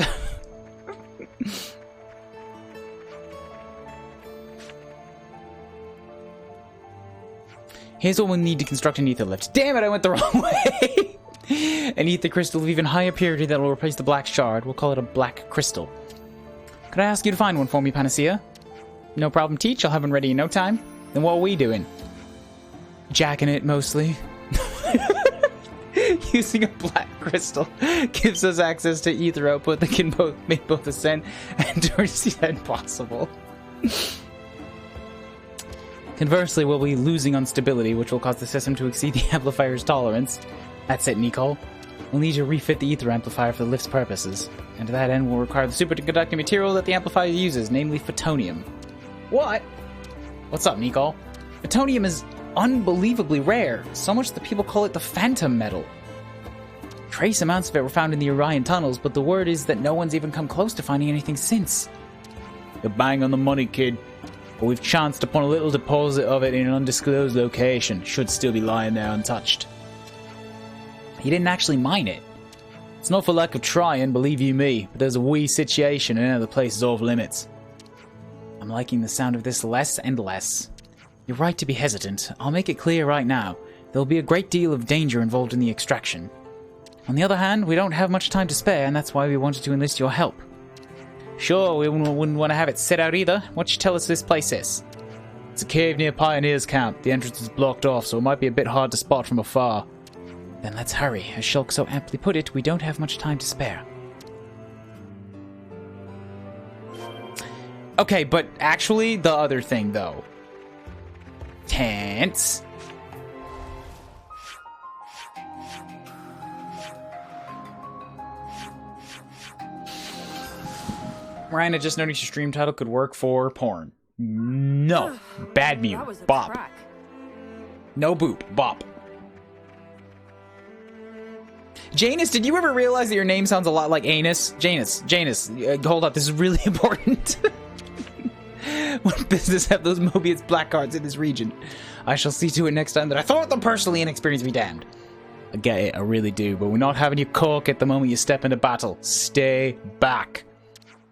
Here's what we'll need to construct an ether lift. Damn it, I went the wrong way. An ether crystal of even higher purity that will replace the black shard. We'll call it a black crystal. Could I ask you to find one for me, Panacea? No problem, Teach. I'll have one ready in no time. Then what are we doing? Jacking it, mostly. Using a black crystal gives us access to ether output that can make both ascend and descend possible. Conversely, we'll be losing on stability, which will cause the system to exceed the amplifier's tolerance. That's it, Nicole. We'll need to refit the ether amplifier for the lift's purposes, and to that end we'll require the superconducting material that the amplifier uses, namely photonium. What? What's up, Nicole? Photonium is unbelievably rare, so much that people call it the phantom metal. Trace amounts of it were found in the Orion tunnels, but the word is that no one's even come close to finding anything since. You're bang on the money, kid. But we've chanced upon a little deposit of it in an undisclosed location. Should still be lying there untouched. He didn't actually mine it. It's not for lack of trying, believe you me, but there's a wee situation and the place is off limits. I'm liking the sound of this less and less. You're right to be hesitant. I'll make it clear right now. There'll be a great deal of danger involved in the extraction. On the other hand, we don't have much time to spare, and that's why we wanted to enlist your help. Sure, we wouldn't want to have it set out either. Why don't you tell us this place is? It's a cave near Pioneer's Camp. The entrance is blocked off, so it might be a bit hard to spot from afar. Then let's hurry. As Shulk so aptly put it, we don't have much time to spare. Okay, but actually, the other thing, though. Tense. Ryan, I just noticed your stream title could work for porn. No. Bad mute. Bop. No boop. Bop. Janus, did you ever realize that your name sounds a lot like anus? Janus, hold up, this is really important. What business have those Mobius black cards in this region? I shall see to it next time that I thwart them personally and experience be damned. I get it, I really do, but we're not having you cook at the moment you step into battle. Stay back.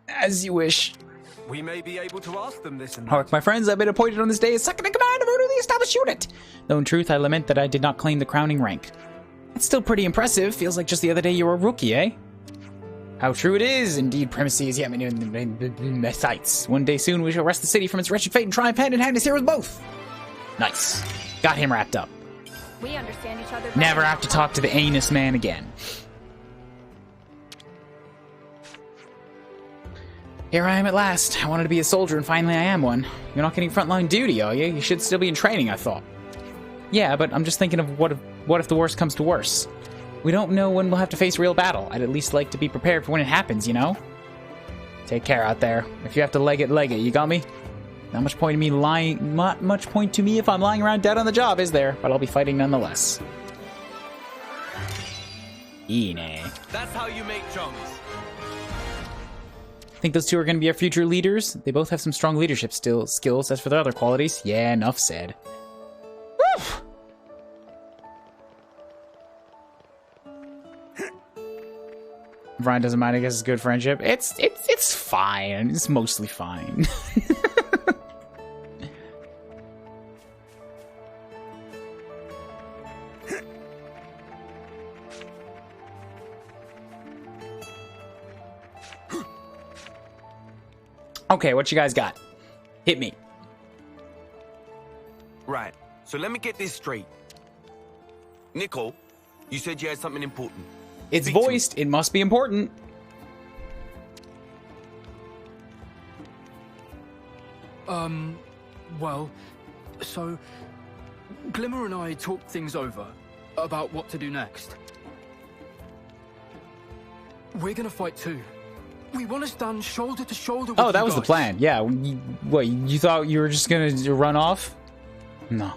As you wish. We may be able to ask them this and that. Hark, my friends, I've been appointed on this day as second in command of a newly established unit. Though in truth, I lament that I did not claim the crowning rank. It's still pretty impressive. Feels like just the other day you were a rookie, eh? How true it is. Indeed, primacy is yet in my sights. One day soon we shall wrest the city from its wretched fate and triumph hand in hand as heroes both. Nice. Got him wrapped up. We understand each other. Never have to talk to the anus man again. Here I am at last. I wanted to be a soldier and finally I am one. You're not getting frontline duty, are you? You should still be in training, I thought. Yeah, but I'm just thinking of what if the worst comes to worse? We don't know when we'll have to face real battle. I'd at least like to be prepared for when it happens, you know? Take care out there. If you have to leg it, you got me? Not much point to me if I'm lying around dead on the job, is there? But I'll be fighting nonetheless. That's how you make chums. Think those two are going to be our future leaders? They both have some strong leadership skills. As for their other qualities, yeah, enough said. Woo! Brian doesn't mind. I guess it's good friendship. It's fine. It's mostly fine. Okay, what you guys got? Hit me. Right. So let me get this straight. Nicole, you said you had something important. It's voiced. It must be important. Well, so Glimmer and I talked things over about what to do next. We're gonna fight too. We want to stand shoulder to shoulder with Oh, that was the plan. Yeah. What, you thought you were just gonna run off? No.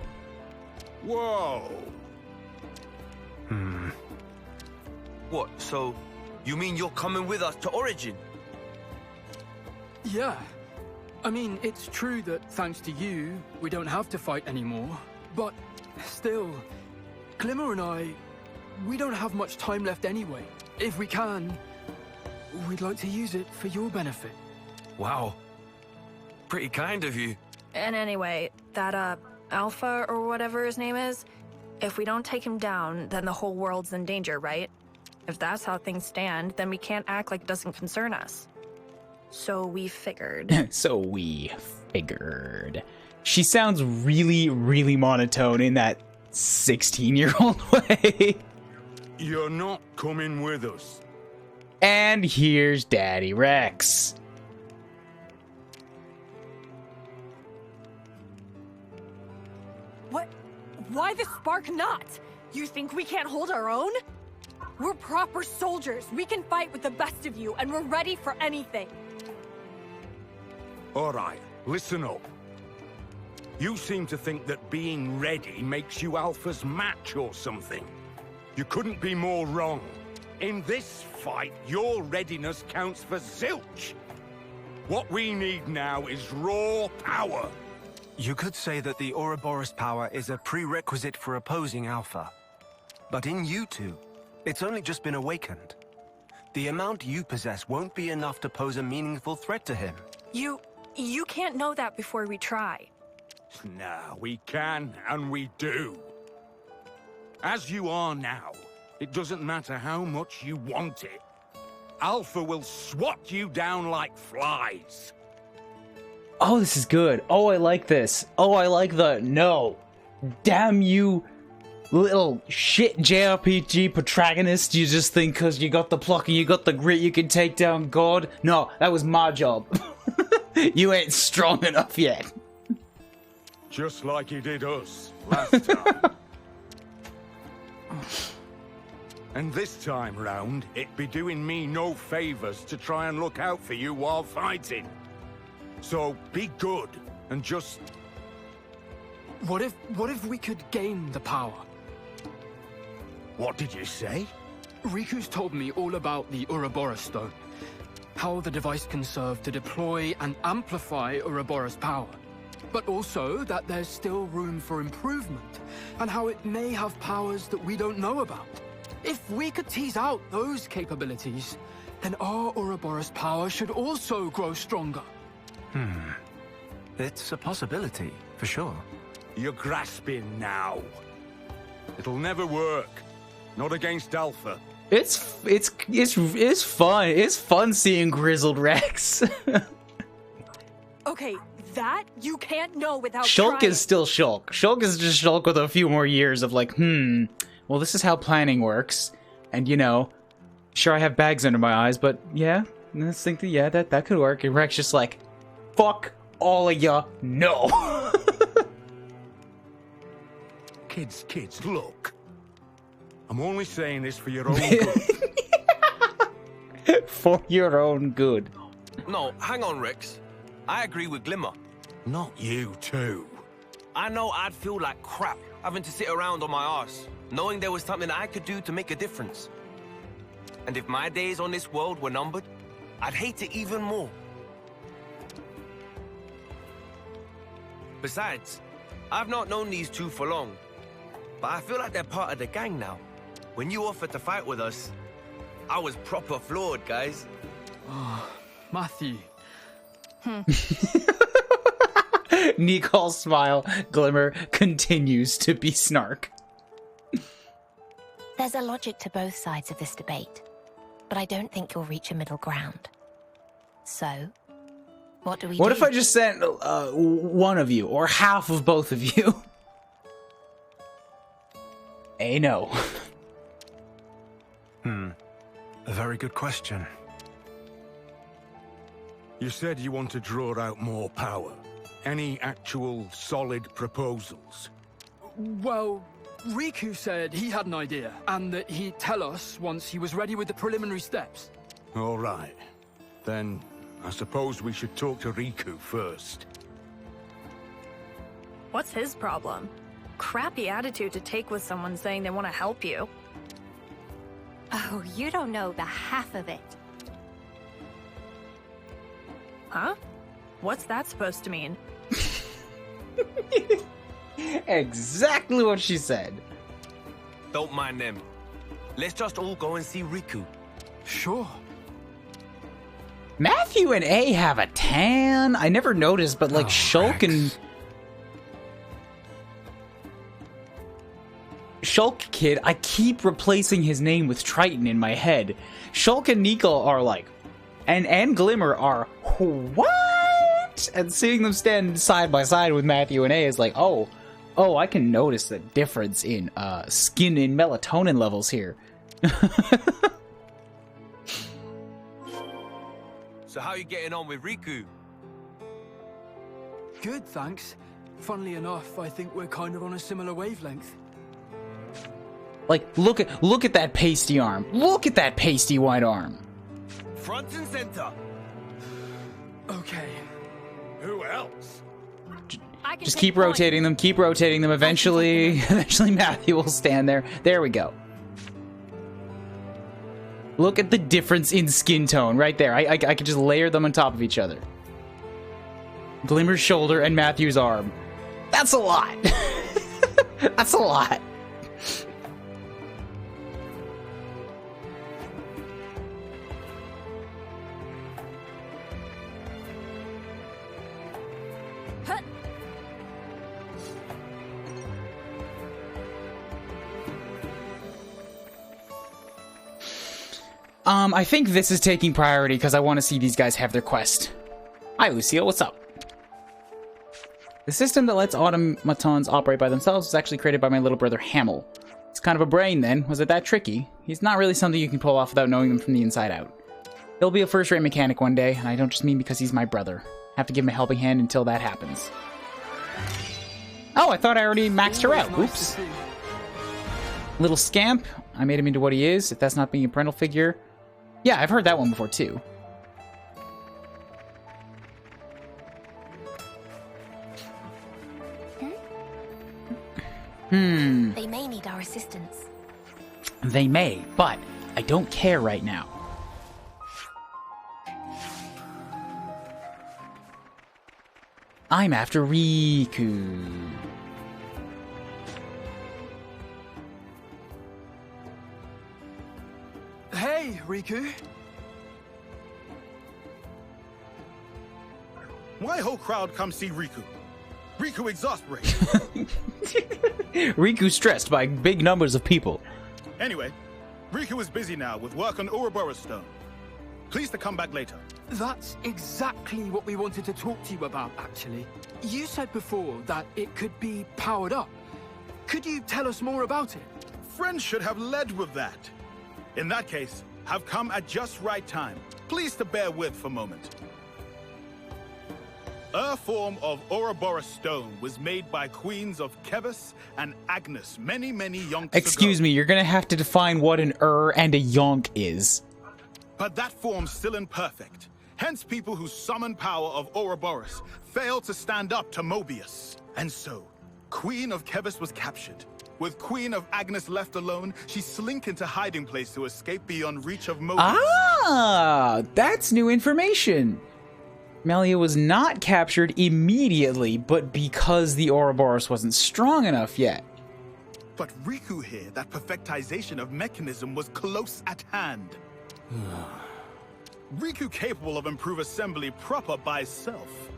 Whoa. What, so you mean you're coming with us to Origin? Yeah. I mean, it's true that thanks to you, we don't have to fight anymore. But still, Glimmer and I, we don't have much time left anyway. If we can, we'd like to use it for your benefit. Wow. Pretty kind of you. And anyway, that, Alpha or whatever his name is, if we don't take him down, then the whole world's in danger, right? If that's how things stand, then we can't act like it doesn't concern us. So we figured. She sounds really, really monotone in that 16-year-old way. You're not coming with us. And here's Daddy Rex. What? Why the spark not? You think we can't hold our own? We're proper soldiers. We can fight with the best of you, and we're ready for anything. All right, listen up. You seem to think that being ready makes you Alpha's match or something. You couldn't be more wrong. In this fight, your readiness counts for zilch. What we need now is raw power. You could say that the Ouroboros power is a prerequisite for opposing Alpha. But in you two, it's only just been awakened. The amount you possess won't be enough to pose a meaningful threat to him. You can't know that before we try. Nah, we can, and we do. As you are now, it doesn't matter how much you want it. Alpha will swat you down like flies. Oh, this is good. Oh, I like this. Oh, I like the no. Damn you, little shit JRPG protagonist. You just think because you got the pluck and you got the grit you can take down God? No, that was my job. You ain't strong enough yet. Just like he did us last time. And this time round, it'd be doing me no favors to try and look out for you while fighting. So be good and just... What if we could gain the power? What did you say? Riku's told me all about the Ouroboros Stone. How the device can serve to deploy and amplify Ouroboros power. But also that there's still room for improvement, and how it may have powers that we don't know about. If we could tease out those capabilities, then our Ouroboros power should also grow stronger. It's a possibility, for sure. You're grasping now. It'll never work. Not against Alpha. It's fun. It's fun seeing Grizzled Rex. Okay, that you can't know without Shulk trying. is still Shulk. Shulk is just Shulk with a few more years of like, well, this is how planning works. And, you know, sure, I have bags under my eyes, but yeah, let's think that, yeah, that could work. And Rex just like, fuck all of ya, no. Kids, look. I'm only saying this for your own good. For your own good. No, hang on, Rex. I agree with Glimmer. Not you, too. I know I'd feel like crap having to sit around on my arse, knowing there was something I could do to make a difference. And if my days on this world were numbered, I'd hate it even more. Besides, I've not known these two for long, but I feel like they're part of the gang now. When you offered to fight with us, I was proper floored, guys. Oh, Matthew. Nicole's smile, Glimmer, continues to be snark. There's a logic to both sides of this debate, but I don't think you'll reach a middle ground. So, what do we do? What if I just sent one of you, or half of both of you? No. A very good question. You said you want to draw out more power. Any actual solid proposals? Well, Riku said he had an idea, and that he'd tell us once he was ready with the preliminary steps. All right. Then, I suppose we should talk to Riku first. What's his problem? Crappy attitude to take with someone saying they want to help you. Oh, Oh, you don't know the half of it. Huh? What's that supposed to mean? Exactly what she said. Don't mind them. Let's just all go and see Riku. Sure. Matthew and A have a tan. I never noticed, but like Shulk and Shulk Kid, I keep replacing his name with Triton in my head. Shulk and Nika are like, and Glimmer are what? And seeing them stand side by side with Matthew and A is like, oh, I can notice the difference in skin and melatonin levels here. So how are you getting on with Riku? Good, thanks. Funnily enough, I think we're kind of on a similar wavelength. Like, look at that pasty arm. Look at that pasty white arm. Front and center. Okay. Who else? Just keep rotating them. Keep rotating them. Eventually Matthew will stand there. There we go. Look at the difference in skin tone right there. I could just layer them on top of each other. Glimmer's shoulder and Matthew's arm. That's a lot. That's a lot. I think this is taking priority because I want to see these guys have their quest. Hi, Lucille. What's up? The system that lets automatons operate by themselves was actually created by my little brother Hamel. It's kind of a brain then. Was it that tricky? He's not really something you can pull off without knowing them from the inside out. He'll be a first-rate mechanic one day, and I don't just mean because he's my brother. Have to give him a helping hand until that happens. Oh, I thought I already maxed her out. Oops. Little scamp. I made him into what he is, if that's not being a parental figure. Yeah, I've heard that one before, too. They may need our assistance. They may, but I don't care right now. I'm after Riku. Hey, Riku. Why whole crowd come see Riku? Riku exasperated. Riku stressed by big numbers of people. Anyway, Riku is busy now with work on Ouroboros Stone. Please to come back later. That's exactly what we wanted to talk to you about, actually. You said before that it could be powered up. Could you tell us more about it? Friends should have led with that. In that case, have come at just right time. Please to bear with for a moment. A form of Ouroboros stone was made by queens of Kevis and Agnes many yonks Excuse ago. me, you're gonna have to define what an and a yonk is. But that form's still imperfect. Hence people who summon power of Ouroboros fail to stand up to Mobius. And so, Queen of Kevis was captured. With Queen of Agnes left alone, she slink into hiding place to escape beyond reach of Mobius. Ah, that's new information. Melia was not captured immediately, but because the Ouroboros wasn't strong enough yet. But Riku here, that perfectization of mechanism was close at hand. Riku capable of improved assembly proper by self,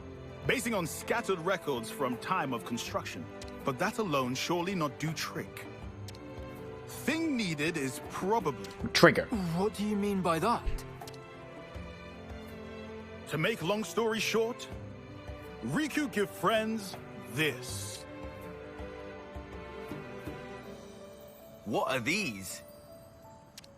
basing on scattered records from time of construction. But that alone surely not do trick. Thing needed is probably... Trigger. What do you mean by that? To make long story short, Riku give friends this. What are these?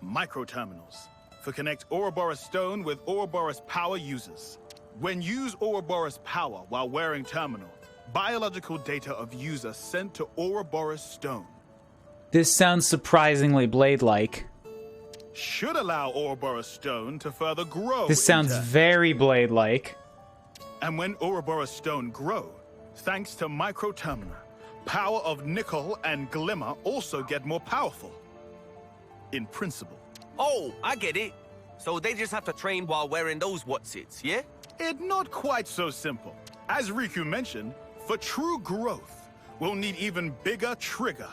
Microterminals. For connect Ouroboros Stone with Ouroboros power users. When use Ouroboros power while wearing terminal, biological data of user sent to Ouroboros Stone. This sounds surprisingly Blade-like. Should allow Ouroboros Stone to further grow. This sounds very Blade-like. And when Ouroboros Stone grow, thanks to Microtermina, power of Nickel and Glimmer also get more powerful. In principle. Oh, I get it. So they just have to train while wearing those whatsits, yeah? It's not quite so simple. As Riku mentioned, for true growth, we'll need even bigger trigger.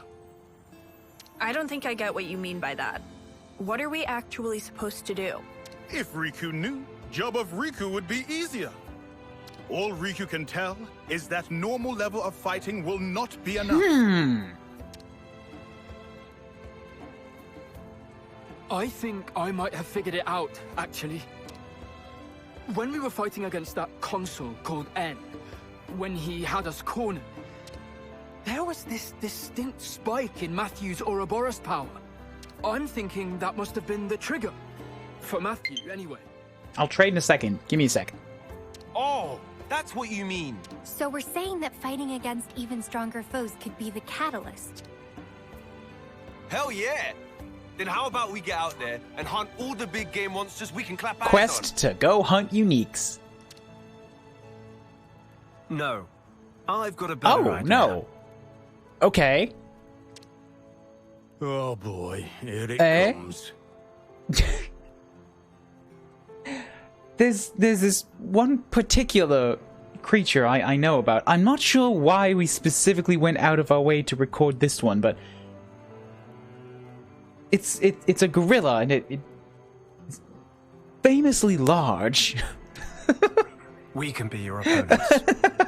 I don't think I get what you mean by that. What are we actually supposed to do? If Riku knew, job of Riku would be easier. All Riku can tell is that normal level of fighting will not be enough. I think I might have figured it out, actually. When we were fighting against that consul called N, when he had us cornered, there was this distinct spike in Matthew's Ouroboros power. I'm thinking that must have been the trigger. For Matthew, anyway. I'll trade in a second. Give me a second. Oh, that's what you mean. So we're saying that fighting against even stronger foes could be the catalyst. Hell yeah! Then how about we get out there and hunt all the big game monsters we can clap eyes on? Quest to go hunt uniques. No. I've got a better idea. No. Okay. Oh boy, here it comes. There's this one particular creature I know about. I'm not sure why we specifically went out of our way to record this one, but it's a gorilla, and it's famously large. We can be your opponents.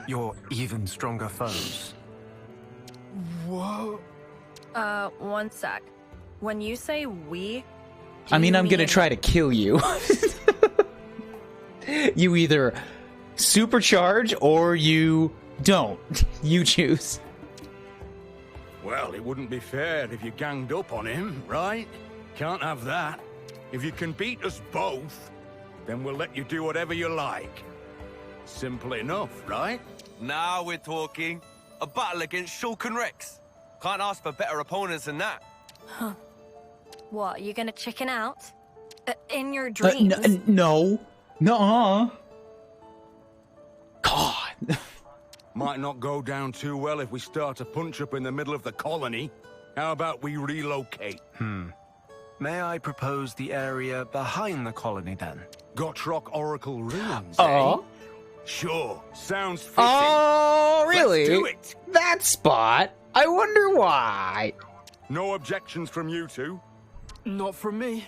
Your even stronger foes. Whoa. One sec. When you say we, I mean, I'm gonna try to kill you. You either supercharge or you don't. You choose. Well, it wouldn't be fair if you ganged up on him, right? Can't have that. If you can beat us both, then we'll let you do whatever you like. Simple enough, right? Now we're talking. A battle against Shulkin Rex. Can't ask for better opponents than that. Huh. What, you gonna chicken out? In your dreams? No. Nuh-uh. God. Might not go down too well if we start a punch-up in the middle of the colony. How about we relocate? May I propose the area behind the colony, then? Gotrock Oracle Ruins, Oh. Sure, sounds fitting. Oh, really? Let's do it. That spot? I wonder why. No objections from you two? Not from me.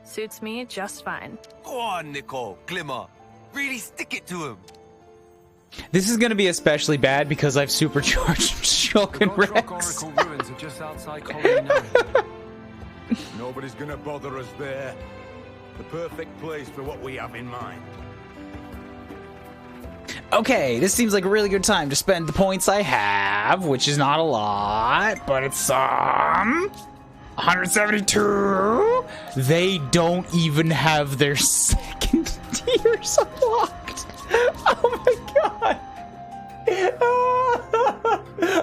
Suits me just fine. Go on, Nicole, Glimmer. Really stick it to him. This is going to be especially bad because I've supercharged Shulkin Rex. Oracle Ruins are just outside Colony 9. Nobody's gonna bother us there. The perfect place for what we have in mind. Okay, this seems like a really good time to spend the points I have, which is not a lot, but it's 172. They don't even have their second tiers unlocked. Oh my god.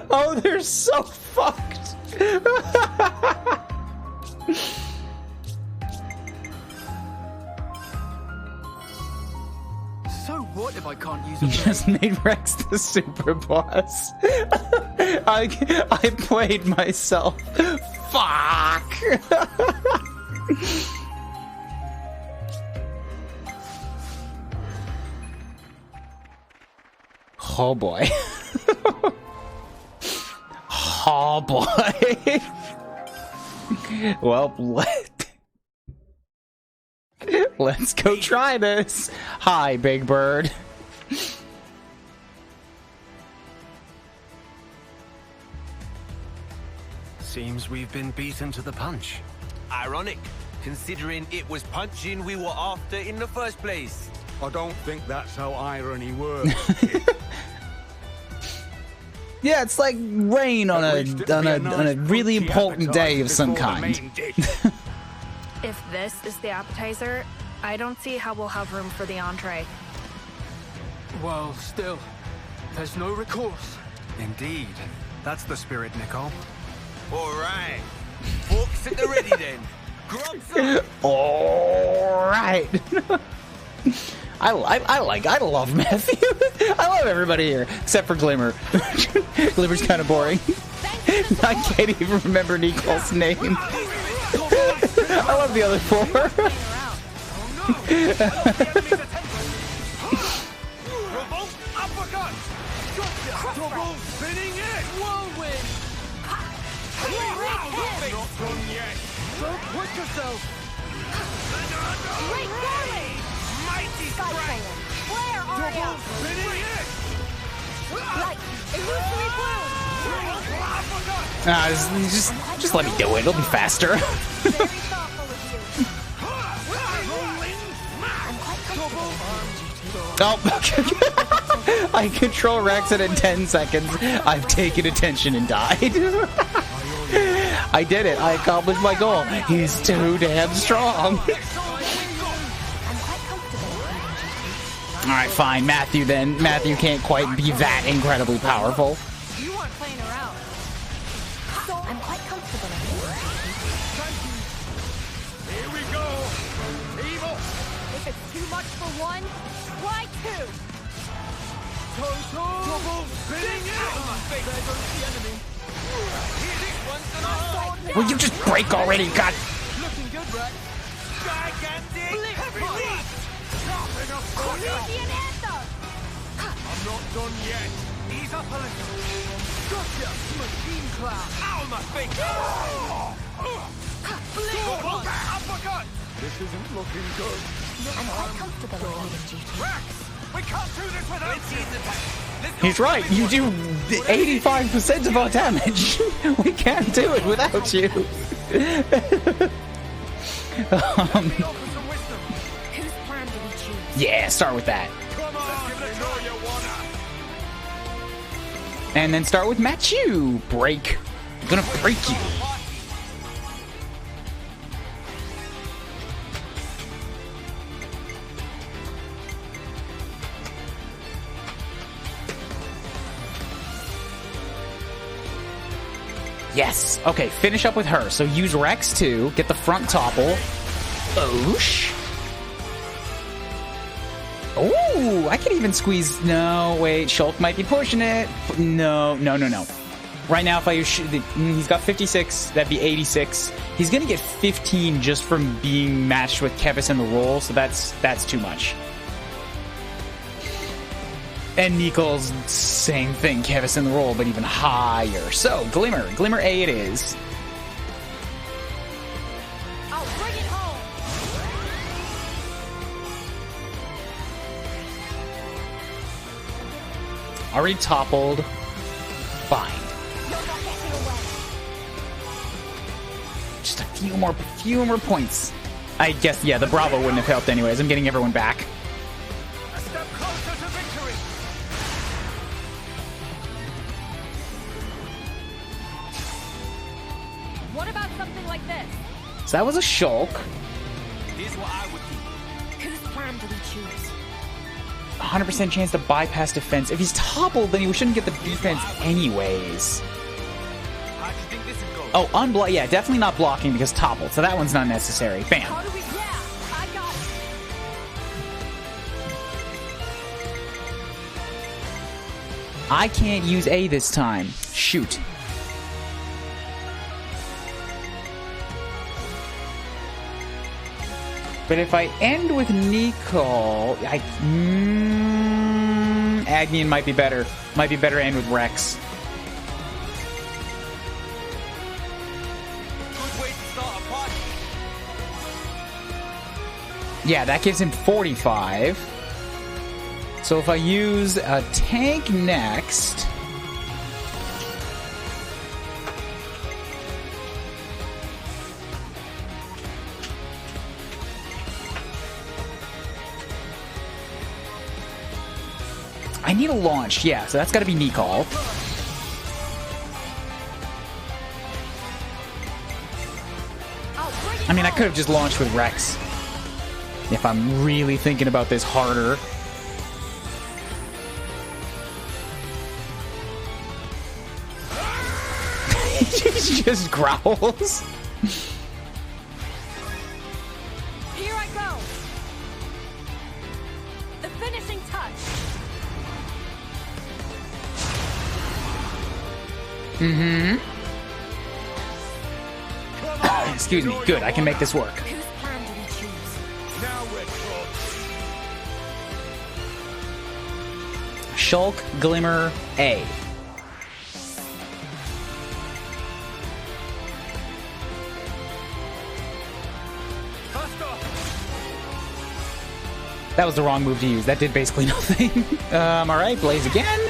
Oh, they're so fucked. So what if I can't use You a just made Rex the super boss. I played myself. Fuck. Oh boy. Oh boy. Well, let's go try this. Hi, Big Bird. Seems we've been beaten to the punch. Ironic, considering it was punching we were after in the first place. I don't think that's how irony works. Yeah, it's like rain on a really important day of some kind. If this is the appetizer, I don't see how we'll have room for the entree. Well, still, there's no recourse. Indeed. That's the spirit, Nicole. All right. Forks at the ready then. Grubs up. All right. I love Matthew. I love everybody here except for Glimmer. Glimmer's kind of boring. I can't even remember Nicole's name. I love the other 4. Revolt uppercut! Double spinning it! Whirlwind! Not done yet! Don't put yourself! Great volley! Mighty strike! Flare, Aria! Double spinning it! Light, illusory bloom! Nah, just let me do it. It'll be faster. Very thoughtful of you. Oh, I control Rex and in 10 seconds, I've taken attention and died. I did it. I accomplished my goal. He's too damn strong. Alright, fine. Matthew then. Matthew can't quite be that incredibly powerful. You weren't playing around. I'm quite comfortable in Here we go! Evil! If it's too much for one, try 2. Total! Double spinning it! There goes the enemy. This one's gonna hurt! Will you just break already? God. Looking good, Rex. Gigantic! Heavy leap! Chopping up for you! Corinthian anthem! I'm not done yet. Ease up a little. Gotcha! Machine cloud! Ow, my face! Double uppercut! This isn't looking good. I'm quite comfortable in leading duty. Rex! We can't do this without you! He's right. You do 85% of our damage. We can't do it without you. Whose plan do we choose? Yeah, start with that. Come on, you know you wanna. And then start with Matthew. Break. I'm gonna break you. Yes. Okay, finish up with her. So use Rex too. Get the front topple. Oosh. Ooh, I can even squeeze. No, wait. Shulk might be pushing it. No. Right now, if I use... he's got 56. That'd be 86. He's going to get 15 just from being matched with Kevis in the roll, so that's too much. And Nicole's same thing, Kevis in the roll, but even higher. So, Glimmer. Glimmer A it is. I'll bring it home. Already toppled. Fine. Just a few more points. I guess, yeah, the Bravo wouldn't have helped anyways. I'm getting everyone back. A step closer to victory. What about something like this? So that was a Shulk. Here's what I would do. Whose plan do we choose? 100% chance to bypass defense. If he's toppled, then he shouldn't get the defense anyways. How do you think this would go? Oh, unblock. Yeah, definitely not blocking because toppled. So that one's not necessary. Bam. How do we... Yeah, I got it. I can't use A this time. Shoot. But if I end with Nicole, Agnian might be better. Might be better to end with Rex. Good way to start a party. Yeah, that gives him 45. So if I use a tank next... I need a launch, yeah, so that's got to be Nicole. I mean, I could have just launched with Rex. If I'm really thinking about this harder. He just growls. Here I go. The finishing touch. Excuse me. Good, I can make this work. Whose plan do we choose? Now we're talking. Shulk, Glimmer, A. That was the wrong move to use. That did basically nothing. Alright, Blaze again.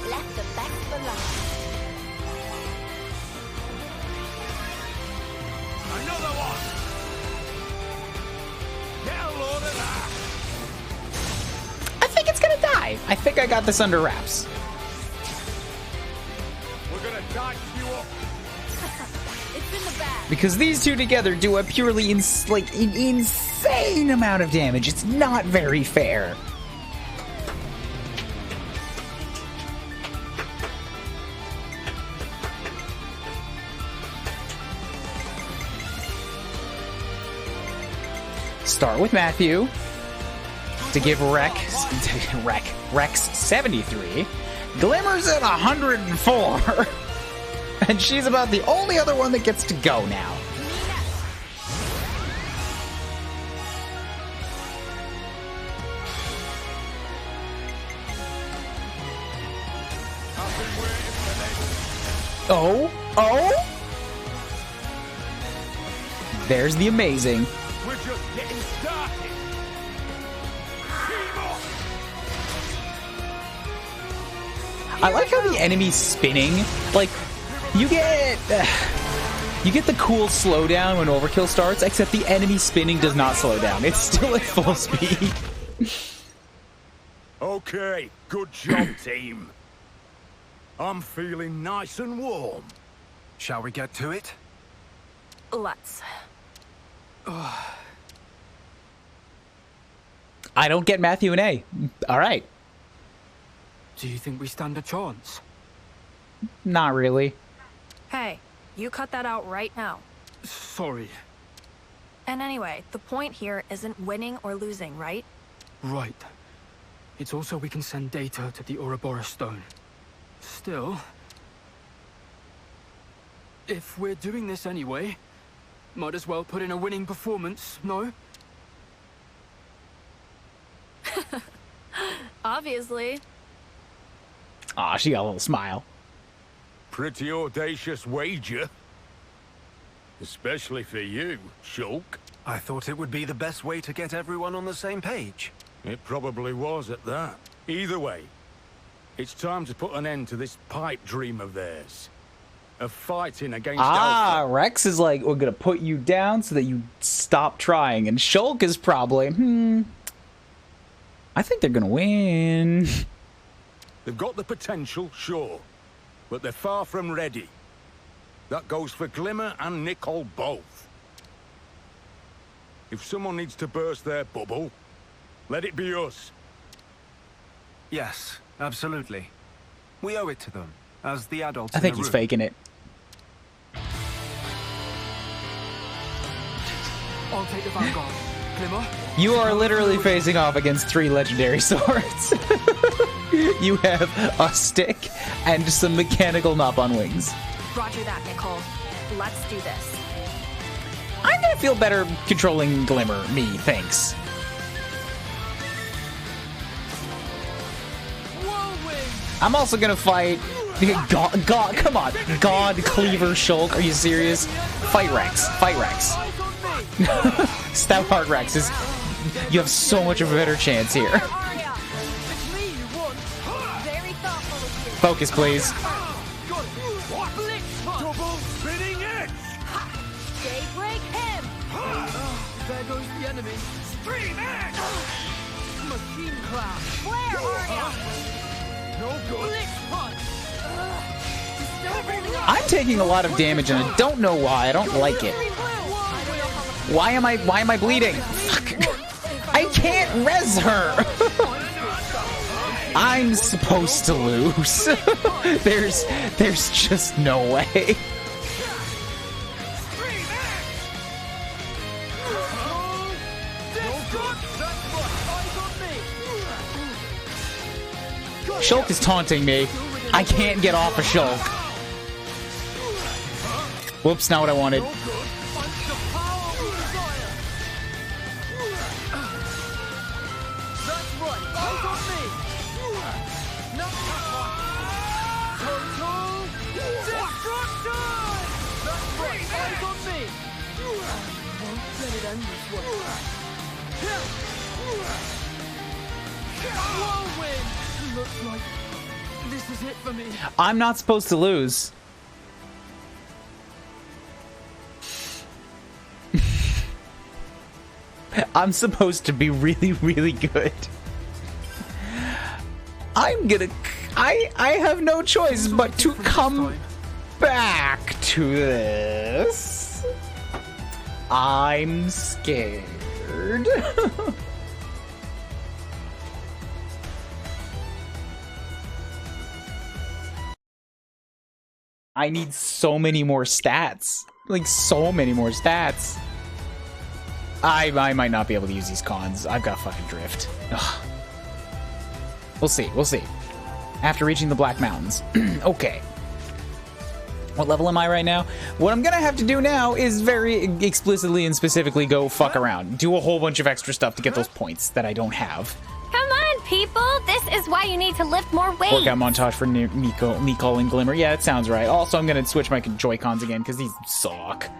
Left the best for last. Another one! Get a load of that! I think it's gonna die. I think I got this under wraps. We're gonna dice you up! It's in the bag. Because these two together do a purely an insane amount of damage. It's not very fair. Start with Matthew to give Rex 73. Glimmer's at 104. And she's about the only other one that gets to go now. Oh, oh! There's the amazing. We're just getting started! Keep on! I like how the enemy's spinning. Like, you get the cool slowdown when overkill starts, except the enemy spinning does not slow down. It's still at full speed. Okay, good job, team. I'm feeling nice and warm. Shall we get to it? Let's. I don't get Matthew and A. All right. Do you think we stand a chance? Not really. Hey, you cut that out right now. Sorry. And anyway, the point here isn't winning or losing, right? Right. It's also we can send data to the Ouroboros stone. Still, if we're doing this anyway, might as well put in a winning performance, no? Obviously. Aw, she got a little smile. Pretty audacious wager. Especially for you, Shulk. I thought it would be the best way to get everyone on the same page. It probably was at that. Either way, it's time to put an end to this pipe dream of theirs. Of fighting against Alpha. Rex is like, we're gonna put you down so that you stop trying. And Shulk is probably, I think they're gonna win. They've got the potential, sure. But they're far from ready. That goes for Glimmer and Nicole both. If someone needs to burst their bubble, let it be us. Yes, absolutely. We owe it to them, as the adults I in think the he's room. faking it. I'll take the vanguard. Glimmer? You are literally facing off against 3 legendary swords. You have a stick and some mechanical mop on wings. Roger that, Nicole. Let's do this. I'm gonna feel better controlling Glimmer, me, thanks. I'm also gonna fight God, come on. God, Cleaver, Shulk, are you serious? Fight Rex. Fight Rex. Stout Hard Rex is... You have so much of a better chance here. Focus, please. Double spinning edge! Daybreak him! There goes the enemy. Stream edge! Machine cloud. Flare, Arya! No good. Blitz punch. I'm taking a lot of damage and I don't know why. I don't like it. Why am I bleeding? Fuck. I can't res her. I'm supposed to lose. There's just no way. Shulk is taunting me. I can't get off of Shulk. Whoops, not what I wanted. Looks like this is it for me. I'm not supposed to lose. I'm supposed to be really, really good. I'm gonna... I have no choice but to come back to this. I'm scared. I need so many more stats. Like, so many more stats. I might not be able to use these cons. I've got fucking drift. Ugh. We'll see. We'll see. After reaching the Black Mountains. Okay. What level am I right now? What I'm gonna have to do now is very explicitly and specifically go fuck around. Do a whole bunch of extra stuff to get those points that I don't have. Come on, people! This is why you need to lift more weight! Workout montage for Nicole and Glimmer. Yeah, that sounds right. Also, I'm gonna switch my Joy-Cons again, because these suck.